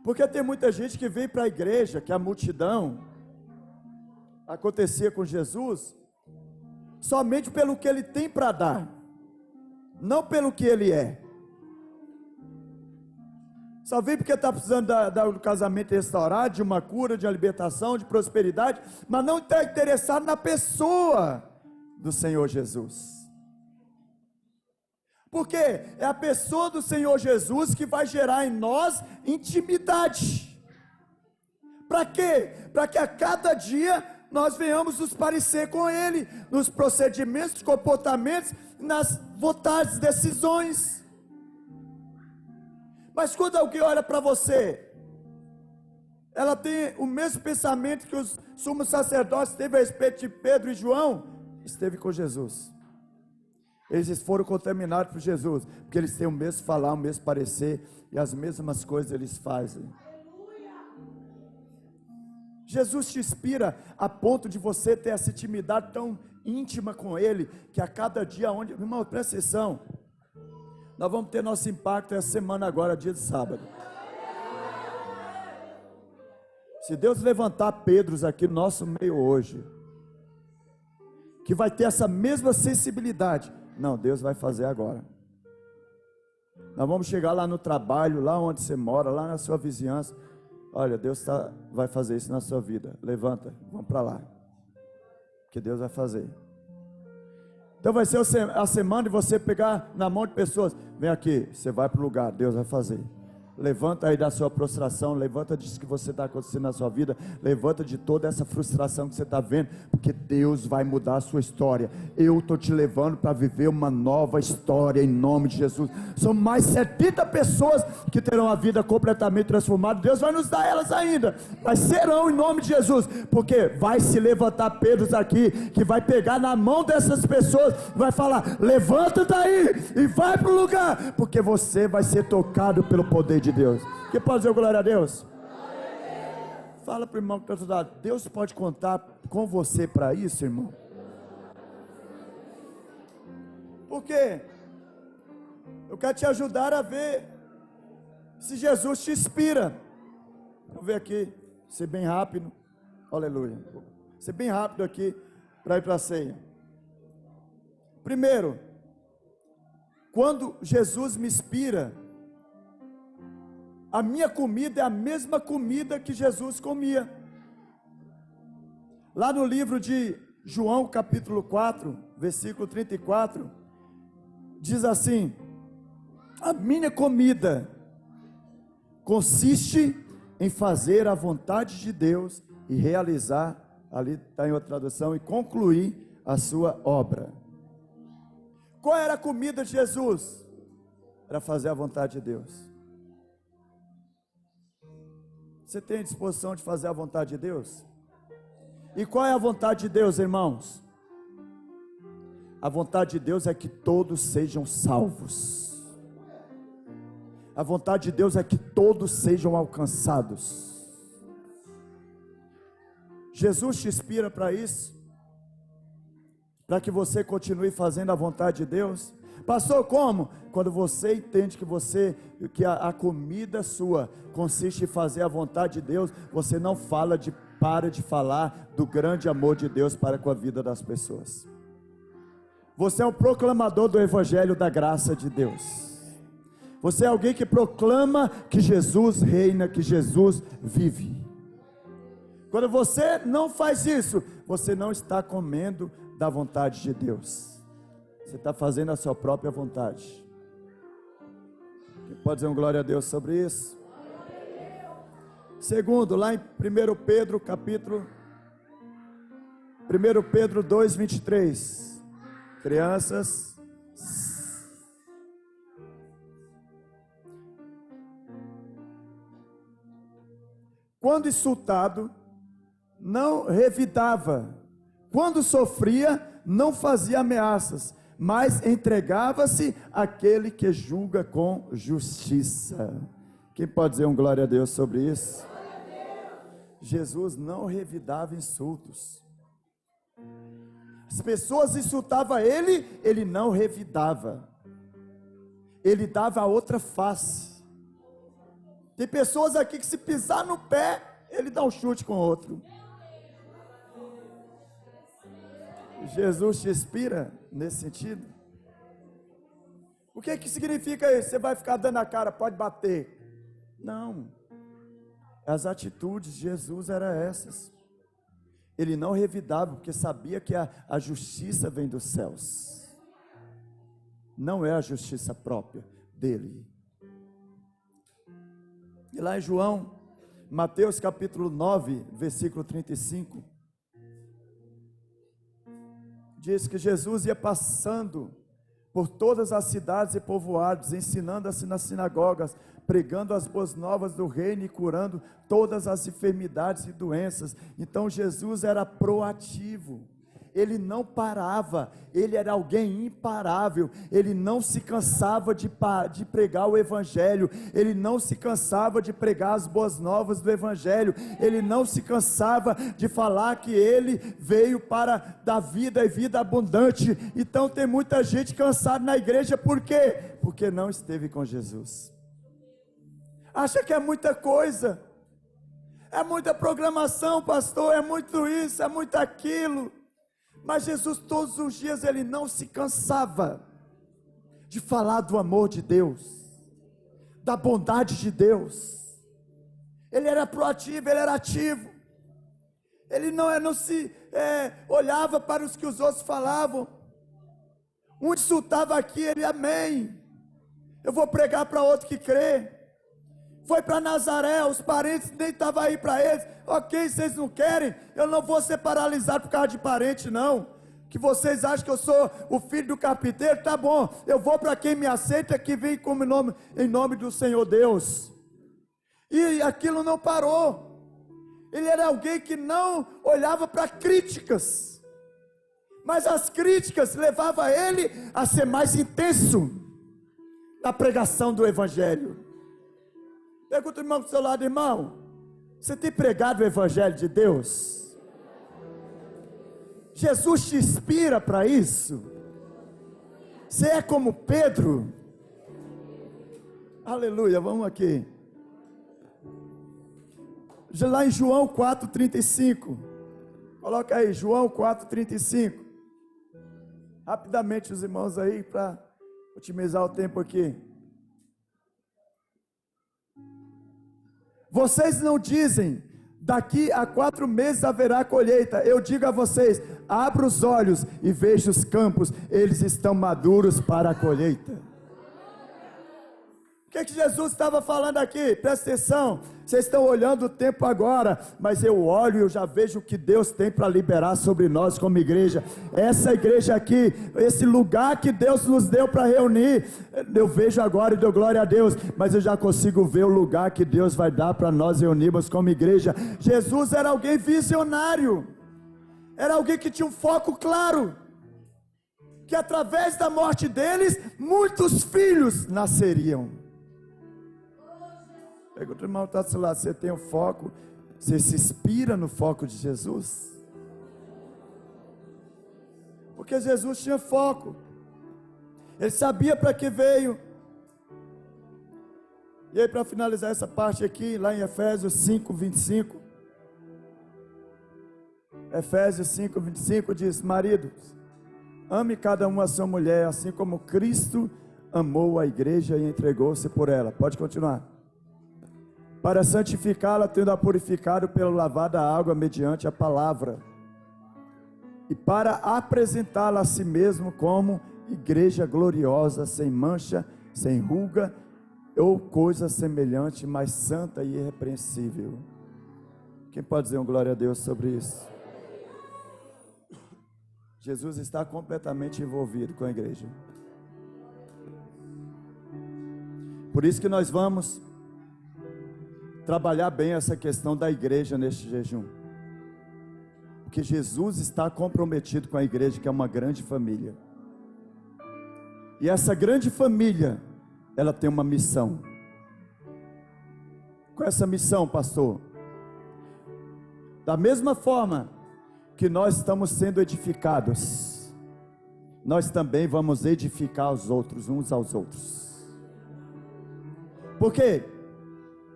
S1: Porque tem muita gente que vem para a igreja, que a multidão acontecia com Jesus, somente pelo que ele tem para dar, não pelo que ele é. Só vem porque está precisando do casamento restaurado, de uma cura, de uma libertação, de prosperidade, mas não está interessado na pessoa do Senhor Jesus. Porque é a pessoa do Senhor Jesus que vai gerar em nós intimidade. Para quê? Para que a cada dia nós venhamos nos parecer com Ele, nos procedimentos, comportamentos, nas vontades, decisões. Mas quando alguém olha para você, ela tem o mesmo pensamento que os sumos sacerdotes teve a respeito de Pedro e João, esteve com Jesus. Eles foram contaminados por Jesus, porque eles têm o mesmo falar, o mesmo parecer, e as mesmas coisas eles fazem. Jesus te inspira a ponto de você ter essa intimidade tão íntima com Ele, que a cada dia, irmão, presta atenção, nós vamos ter nosso impacto essa semana agora, dia de sábado. Se Deus levantar Pedros aqui no nosso meio hoje, que vai ter essa mesma sensibilidade, não, Deus vai fazer agora. Nós vamos chegar lá no trabalho, lá onde você mora, lá na sua vizinhança. Olha, Deus vai fazer isso na sua vida. Levanta, vamos para lá. Que Deus vai fazer. Então vai ser a semana de você pegar na mão de pessoas. Vem aqui, você vai para o lugar, Deus vai fazer. Levanta aí da sua prostração, levanta disso que você está acontecendo na sua vida, levanta de toda essa frustração que você está vendo, porque Deus vai mudar a sua história. Eu estou te levando para viver uma nova história em nome de Jesus. São mais 70 pessoas que terão a vida completamente transformada. Deus vai nos dar elas ainda, mas serão em nome de Jesus, porque vai se levantar Pedro aqui, que vai pegar na mão dessas pessoas, vai falar, levanta daí e vai para o lugar, porque você vai ser tocado pelo poder de Deus. Quem pode dizer glória a Deus? Fala para o irmão que está do lado, Deus pode contar com você para isso, irmão? Porque eu quero te ajudar a ver se Jesus te inspira. Vamos ver aqui, ser bem rápido, aleluia, ser bem rápido aqui para ir para a ceia. Primeiro, quando Jesus me inspira, a minha comida é a mesma comida que Jesus comia. Lá no livro de João, capítulo 4, versículo 34, diz assim: a minha comida consiste em fazer a vontade de Deus e realizar, ali está em outra tradução, e concluir a sua obra. Qual era a comida de Jesus? Era fazer a vontade de Deus. Você tem disposição de fazer a vontade de Deus? E qual é a vontade de Deus, irmãos? A vontade de Deus é que todos sejam salvos. A vontade de Deus é que todos sejam alcançados. Jesus te inspira para isso? Para que você continue fazendo a vontade de Deus? Pastor, como? Quando você entende que a comida sua consiste em fazer a vontade de Deus, você não para de falar do grande amor de Deus para com a vida das pessoas. Você é um proclamador do evangelho da graça de Deus. Você é alguém que proclama que Jesus reina, que Jesus vive. Quando você não faz isso, você não está comendo da vontade de Deus. Você está fazendo a sua própria vontade. Quem pode dizer um glória a Deus sobre isso? Segundo, lá em 1 Pedro, capítulo 1 Pedro 2, 23. Crianças. Quando insultado, não revidava. Quando sofria, não fazia ameaças, mas entregava-se àquele que julga com justiça. Quem pode dizer um glória a Deus sobre isso? Jesus não revidava insultos. As pessoas insultavam ele, ele não revidava. Ele dava a outra face. Tem pessoas aqui que se pisar no pé, ele dá um chute com o outro. Jesus te inspira nesse sentido? O que significa isso? Você vai ficar dando a cara, pode bater? Não. As atitudes de Jesus eram essas. Ele não revidava, porque sabia que a justiça vem dos céus. Não é a justiça própria dele. E lá em Mateus capítulo 9, versículo 35, diz que Jesus ia passando por todas as cidades e povoados, ensinando-se nas sinagogas, pregando as boas novas do reino e curando todas as enfermidades e doenças. Então Jesus era proativo. Ele não parava, ele era alguém imparável, ele não se cansava de pregar o evangelho, ele não se cansava de pregar as boas novas do evangelho, ele não se cansava de falar que ele veio para dar vida e vida abundante. Então tem muita gente cansada na igreja, por quê? Porque não esteve com Jesus. Acha que é muita coisa. É muita programação, pastor, é muito isso, é muito aquilo. Mas Jesus todos os dias ele não se cansava de falar do amor de Deus, da bondade de Deus. Ele era proativo, ele era ativo. Ele não se olhava para os que os outros falavam. Um insultava aqui, ele, amém. Eu vou pregar para outro que crê. Foi para Nazaré, os parentes nem estavam aí para eles. Ok, vocês não querem, eu não vou ser paralisado por causa de parente não. Que vocês acham que eu sou o filho do carpinteiro, tá bom. Eu vou para quem me aceita, que vem em nome do Senhor Deus. E aquilo não parou. Ele era alguém que não olhava para críticas. Mas as críticas levavam ele a ser mais intenso na pregação do Evangelho. Pergunta o irmão do seu lado, irmão, você tem pregado o Evangelho de Deus? Jesus te inspira para isso? Você é como Pedro? Aleluia, vamos aqui. Lá em João 4,35. Coloca aí, João 4,35. Rapidamente os irmãos aí, para otimizar o tempo aqui. Vocês não dizem, daqui a 4 meses haverá colheita. Eu digo a vocês, abra os olhos e veja os campos, eles estão maduros para a colheita. O que Jesus estava falando aqui? Presta atenção, vocês estão olhando o tempo agora, mas eu olho e eu já vejo o que Deus tem para liberar sobre nós como igreja. Essa igreja aqui, esse lugar que Deus nos deu para reunir, eu vejo agora e dou glória a Deus, mas eu já consigo ver o lugar que Deus vai dar para nós reunirmos como igreja. Jesus era alguém visionário, era alguém que tinha um foco claro, que através da morte deles, muitos filhos nasceriam. Pergunta o irmão que está do seu lado, você tem um foco, você se inspira no foco de Jesus? Porque Jesus tinha foco, ele sabia para que veio. E aí, para finalizar essa parte aqui, lá em Efésios 5:25, Efésios 5:25 diz: maridos, ame cada um a sua mulher, assim como Cristo amou a igreja e entregou-se por ela. Pode continuar. Para santificá-la, tendo-a purificado pelo lavar da água mediante a palavra, e para apresentá-la a si mesmo como igreja gloriosa, sem mancha, sem ruga, ou coisa semelhante, mas santa e irrepreensível. Quem pode dizer um glória a Deus sobre isso? Jesus está completamente envolvido com a igreja. Por isso que nós vamos trabalhar bem essa questão da igreja neste jejum, porque Jesus está comprometido com a igreja, que é uma grande família, e essa grande família, ela tem uma missão. Qual é essa missão, pastor? Da mesma forma que nós estamos sendo edificados, nós também vamos edificar os outros, uns aos outros. Por quê?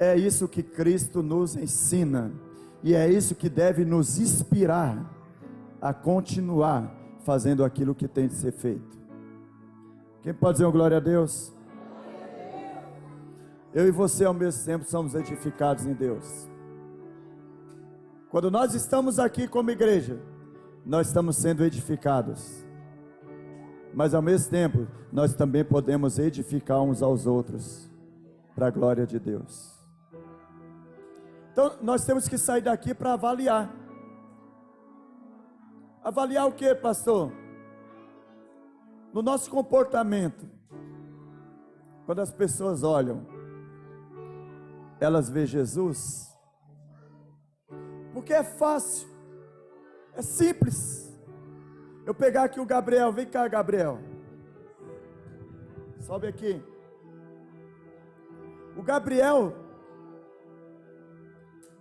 S1: É isso que Cristo nos ensina, e é isso que deve nos inspirar a continuar fazendo aquilo que tem de ser feito. Quem pode dizer uma glória a Deus? Eu e você ao mesmo tempo somos edificados em Deus. Quando nós estamos aqui como igreja, nós estamos sendo edificados, mas ao mesmo tempo nós também podemos edificar uns aos outros, para a glória de Deus. Então nós temos que sair daqui para avaliar. Avaliar o que, pastor? No nosso comportamento. Quando as pessoas olham, elas veem Jesus. Porque é fácil, é simples. Eu pegar aqui o Gabriel, vem cá, Gabriel. Sobe aqui. O Gabriel,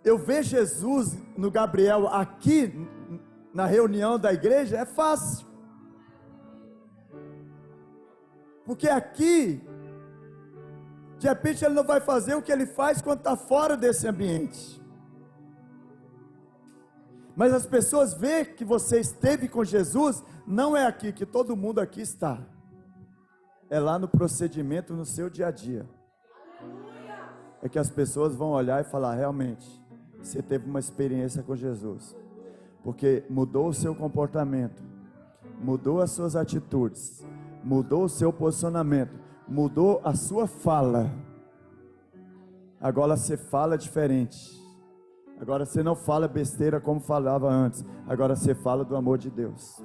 S1: eu ver Jesus no Gabriel aqui na reunião da igreja é fácil, porque aqui de repente ele não vai fazer o que ele faz quando está fora desse ambiente. Mas as pessoas veem que você esteve com Jesus, não é aqui, que todo mundo aqui está. É lá no procedimento, no seu dia a dia. É que as pessoas vão olhar e falar, realmente, você teve uma experiência com Jesus. Porque mudou o seu comportamento, mudou as suas atitudes, mudou o seu posicionamento, mudou a sua fala. Agora você fala diferente. Agora você não fala besteira como falava antes. Agora você fala do amor de Deus.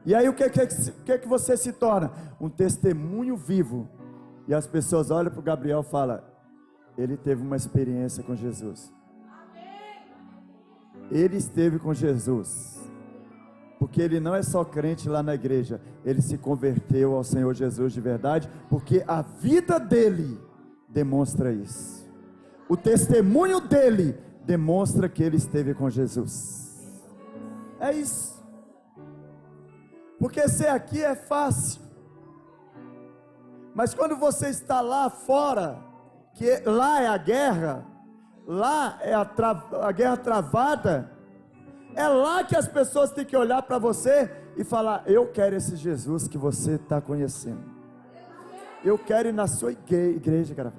S1: E aí o que você se torna? Um testemunho vivo. E as pessoas olham para o Gabriel e falam, ele teve uma experiência com Jesus. Ele esteve com Jesus. Porque ele não é só crente lá na igreja. Ele se converteu ao Senhor Jesus de verdade. Porque a vida dele demonstra isso. O testemunho dele demonstra que ele esteve com Jesus. É isso. Porque ser aqui é fácil. Mas quando você está lá fora, que lá é a guerra, lá é a guerra travada, é lá que as pessoas têm que olhar para você e falar, eu quero esse Jesus que você está conhecendo. Eu quero ir na sua igreja, cara.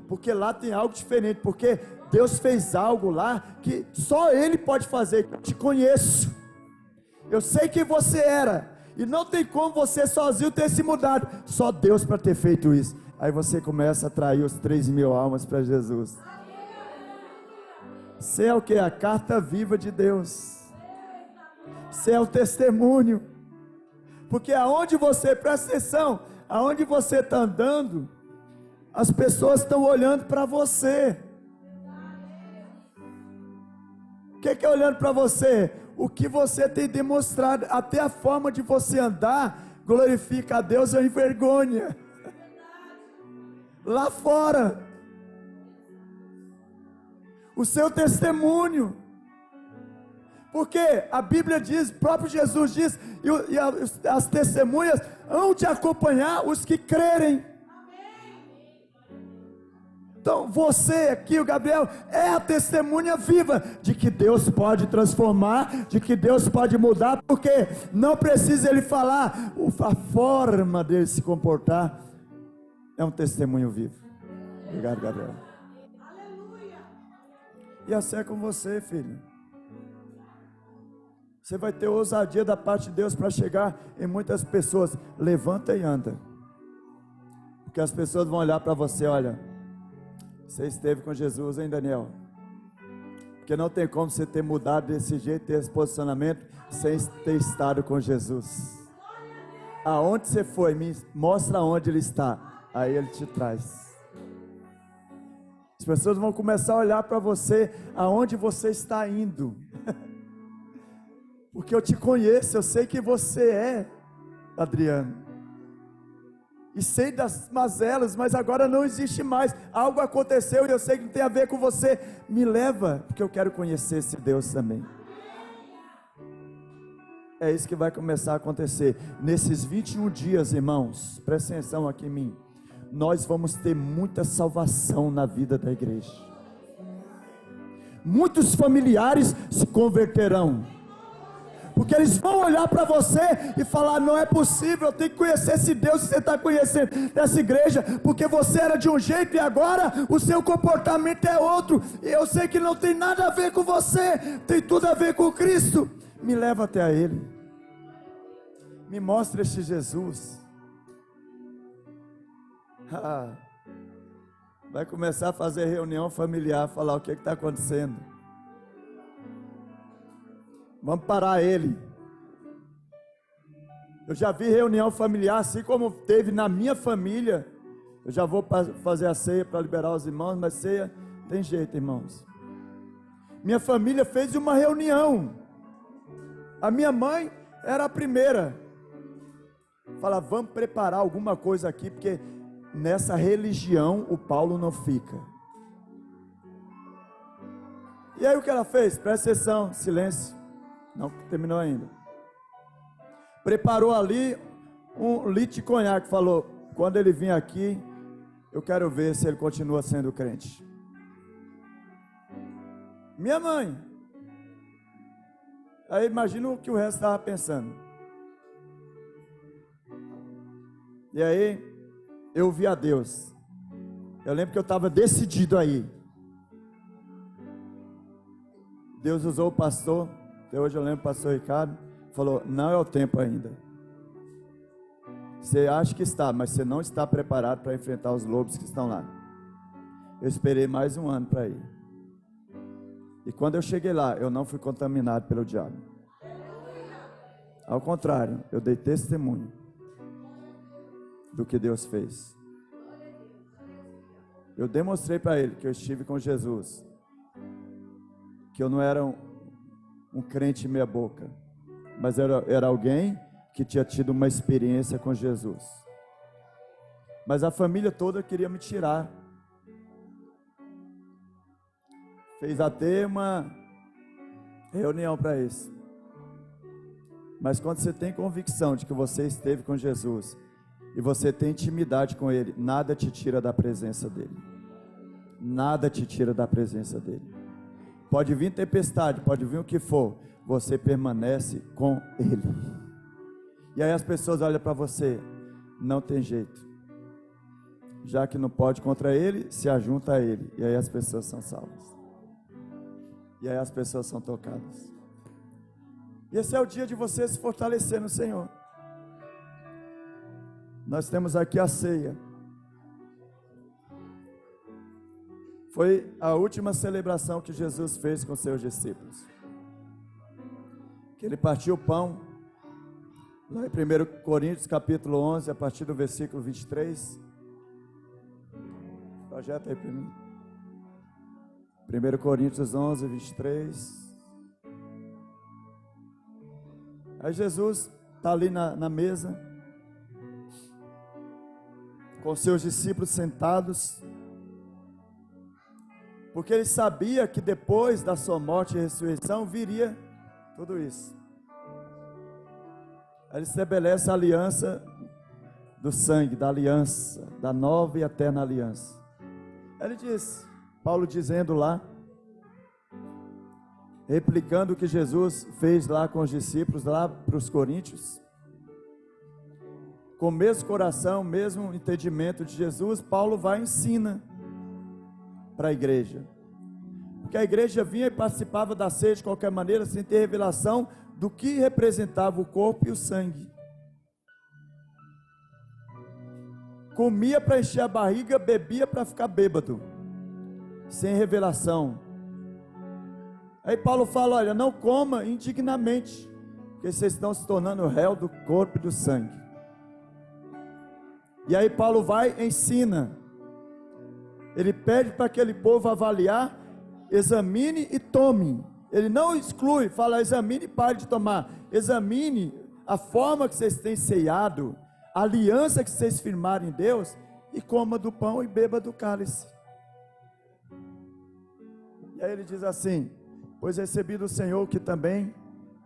S1: Porque lá tem algo diferente, porque Deus fez algo lá que só Ele pode fazer. Eu te conheço, eu sei quem você era, e não tem como você sozinho ter se mudado, só Deus para ter feito isso. Aí você começa a atrair os 3.000 almas para Jesus. Você é o que? A carta viva de Deus. Você é o testemunho. Porque aonde você, presta atenção, aonde você está andando, as pessoas estão olhando para você. O que é olhando para você? O que você tem demonstrado, até a forma de você andar, glorifica a Deus ou envergonha. Lá fora, o seu testemunho. Porque a Bíblia diz, o próprio Jesus diz, e as testemunhas hão de acompanhar os que crerem. Então você aqui, o Gabriel, é a testemunha viva de que Deus pode transformar, de que Deus pode mudar, porque não precisa ele falar, a forma dele se comportar é um testemunho vivo. Obrigado, Gabriel. E assim é com você, filho. Você vai ter ousadia da parte de Deus para chegar em muitas pessoas. Levanta e anda. Porque as pessoas vão olhar para você, olha, você esteve com Jesus, hein, Daniel? Porque não tem como você ter mudado desse jeito, ter esse posicionamento, sem ter estado com Jesus. Aonde você foi, me mostra onde Ele está, aí Ele te traz. As pessoas vão começar a olhar para você, aonde você está indo. Porque eu te conheço, eu sei que você é, Adriano. E sei das mazelas, mas agora não existe mais. Algo aconteceu e eu sei que não tem a ver com você. Me leva, porque eu quero conhecer esse Deus também. É isso que vai começar a acontecer. Nesses 21 dias, irmãos, presta atenção aqui em mim. Nós vamos ter muita salvação na vida da igreja. Muitos familiares se converterão. Porque eles vão olhar para você e falar, não é possível, eu tenho que conhecer esse Deus que você está conhecendo dessa igreja, porque você era de um jeito e agora o seu comportamento é outro, e eu sei que não tem nada a ver com você, tem tudo a ver com Cristo. Me leva até a Ele, me mostra este Jesus. Vai começar a fazer reunião familiar, falar o que está acontecendo. Vamos parar ele. Eu já vi reunião familiar, assim como teve na minha família. Eu já vou fazer a ceia para liberar os irmãos, mas ceia tem jeito, irmãos. Minha família fez uma reunião. A minha mãe era a primeira. Fala, vamos preparar alguma coisa aqui, porque nessa religião o Paulo não fica. E aí o que ela fez? Presta atenção, silêncio. Não terminou ainda. Preparou ali um litro de conhaque. Falou, quando ele vir aqui, eu quero ver se ele continua sendo crente. Minha mãe. Aí imagina o que o resto estava pensando. E aí, eu vi a Deus. Eu lembro que eu estava decidido aí. Deus usou o pastor, até hoje eu lembro o pastor Ricardo, falou, não é o tempo ainda. Você acha que está, mas você não está preparado para enfrentar os lobos que estão lá. Eu esperei mais um ano para ir. E quando eu cheguei lá, eu não fui contaminado pelo diabo. Ao contrário, eu dei testemunho do que Deus fez. Eu demonstrei para ele que eu estive com Jesus, que eu não era um crente meia boca, mas era alguém que tinha tido uma experiência com Jesus. Mas a família toda queria me tirar. Fez até uma reunião para isso. Mas quando você tem convicção de que você esteve com Jesus e você tem intimidade com Ele, nada te tira da presença dEle. Nada te tira da presença dEle. Pode vir tempestade, pode vir o que for, você permanece com Ele. E aí as pessoas olham para você, não tem jeito. Já que não pode contra Ele, se ajunta a Ele. E aí as pessoas são salvas. E aí as pessoas são tocadas. E esse é o dia de você se fortalecer no Senhor. Nós temos aqui a ceia. Foi a última celebração que Jesus fez com seus discípulos. Que Ele partiu o pão. Lá em 1 Coríntios capítulo 11, a partir do versículo 23. Projeta aí para mim. 1 Coríntios 11, 23. Aí Jesus está ali na mesa, com seus discípulos sentados, porque Ele sabia que depois da sua morte e ressurreição viria tudo isso. Ele estabelece a aliança do sangue, da aliança, da nova e eterna aliança. Ele diz, Paulo dizendo lá, replicando o que Jesus fez lá com os discípulos, lá para os coríntios, com o mesmo coração, o mesmo entendimento de Jesus, Paulo vai e ensina para a igreja. Porque a igreja vinha e participava da ceia de qualquer maneira, sem ter revelação do que representava o corpo e o sangue. Comia para encher a barriga, bebia para ficar bêbado, sem revelação. Aí Paulo fala, olha, não coma indignamente, porque vocês estão se tornando réu do corpo e do sangue. E aí Paulo vai e ensina. Ele pede para aquele povo avaliar, examine e tome. Ele não exclui, fala examine e pare de tomar. Examine a forma que vocês têm ceiado, a aliança que vocês firmaram em Deus, e coma do pão e beba do cálice. E aí ele diz assim, pois recebi do Senhor que também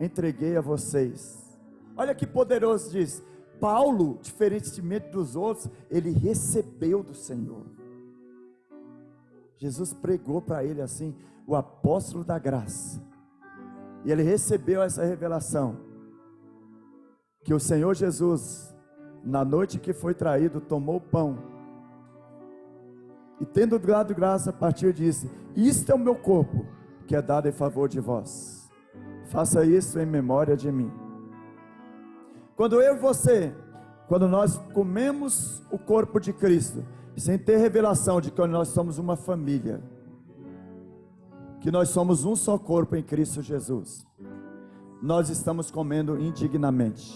S1: entreguei a vocês. Olha que poderoso diz, Paulo, diferentemente dos outros, ele recebeu do Senhor. Jesus pregou para ele assim, o apóstolo da graça, e ele recebeu essa revelação, que o Senhor Jesus, na noite que foi traído, tomou o pão, e tendo dado graça, partiu e disse, isto é o meu corpo, que é dado em favor de vós, faça isso em memória de mim. Quando eu e você, quando nós comemos o corpo de Cristo, sem ter revelação de que nós somos uma família, que nós somos um só corpo em Cristo Jesus, nós estamos comendo indignamente.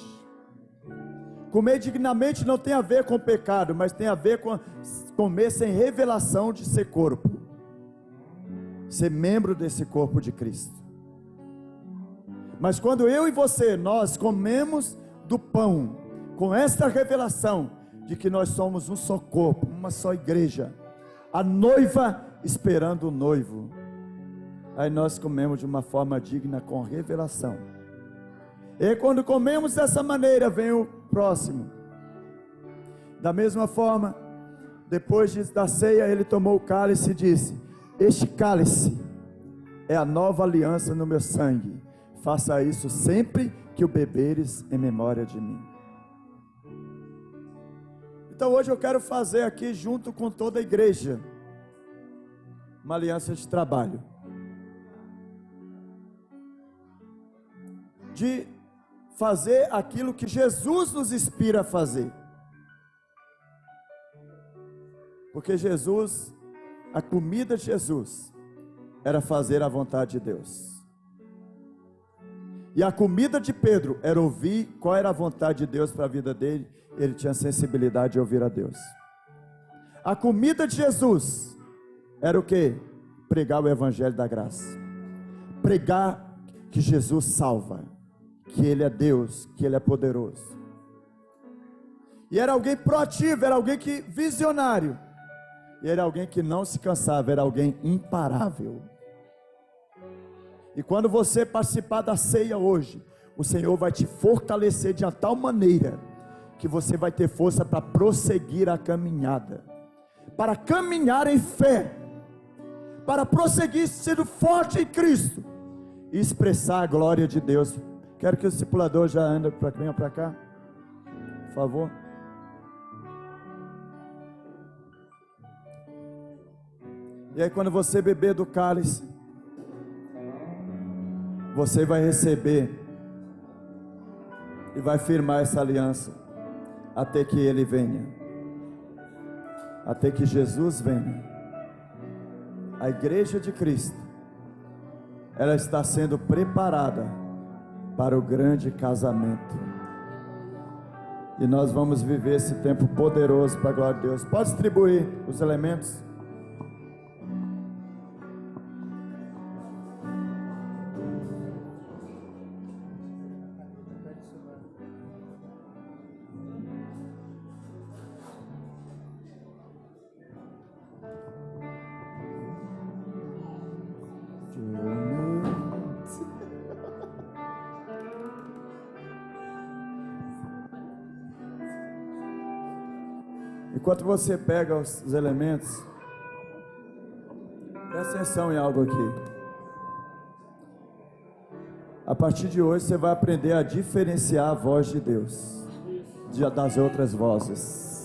S1: Comer indignamente não tem a ver com pecado, mas tem a ver com comer sem revelação de ser corpo, ser membro desse corpo de Cristo. Mas quando eu e você, nós comemos do pão, com esta revelação de que nós somos um só corpo, uma só igreja, a noiva esperando o noivo, aí nós comemos de uma forma digna, com revelação. E quando comemos dessa maneira, vem o próximo. Da mesma forma, depois da ceia, ele tomou o cálice e disse, este cálice é a nova aliança no meu sangue, Faça isso sempre que o beberes em memória de mim. Então hoje eu quero fazer aqui, junto com toda a igreja, uma aliança de trabalho. De fazer aquilo que Jesus nos inspira a fazer. Porque Jesus, a comida de Jesus, era fazer a vontade de Deus. E a comida de Pedro era ouvir qual era a vontade de Deus para a vida dele. Ele tinha sensibilidade de ouvir a Deus. A comida de Jesus era o quê? Pregar o evangelho da graça. Pregar que Jesus salva, que Ele é Deus, que Ele é poderoso. E era alguém proativo, era alguém que visionário. E era alguém que não se cansava, era alguém imparável. E quando você participar da ceia hoje, o Senhor vai te fortalecer de tal maneira que você vai ter força para prosseguir a caminhada, para caminhar em fé, para prosseguir sendo forte em Cristo e expressar a glória de Deus. Quero que o discipulador já ande para cá, por favor. E aí quando você beber do cálice, você vai receber e vai firmar essa aliança até que Ele venha, até que Jesus venha. A igreja de Cristo, ela está sendo preparada para o grande casamento, e nós vamos viver esse tempo poderoso para a glória de Deus. Pode distribuir os elementos. Enquanto você pega os elementos, presta atenção em algo aqui. A partir de hoje você vai aprender a diferenciar a voz de Deus das outras vozes.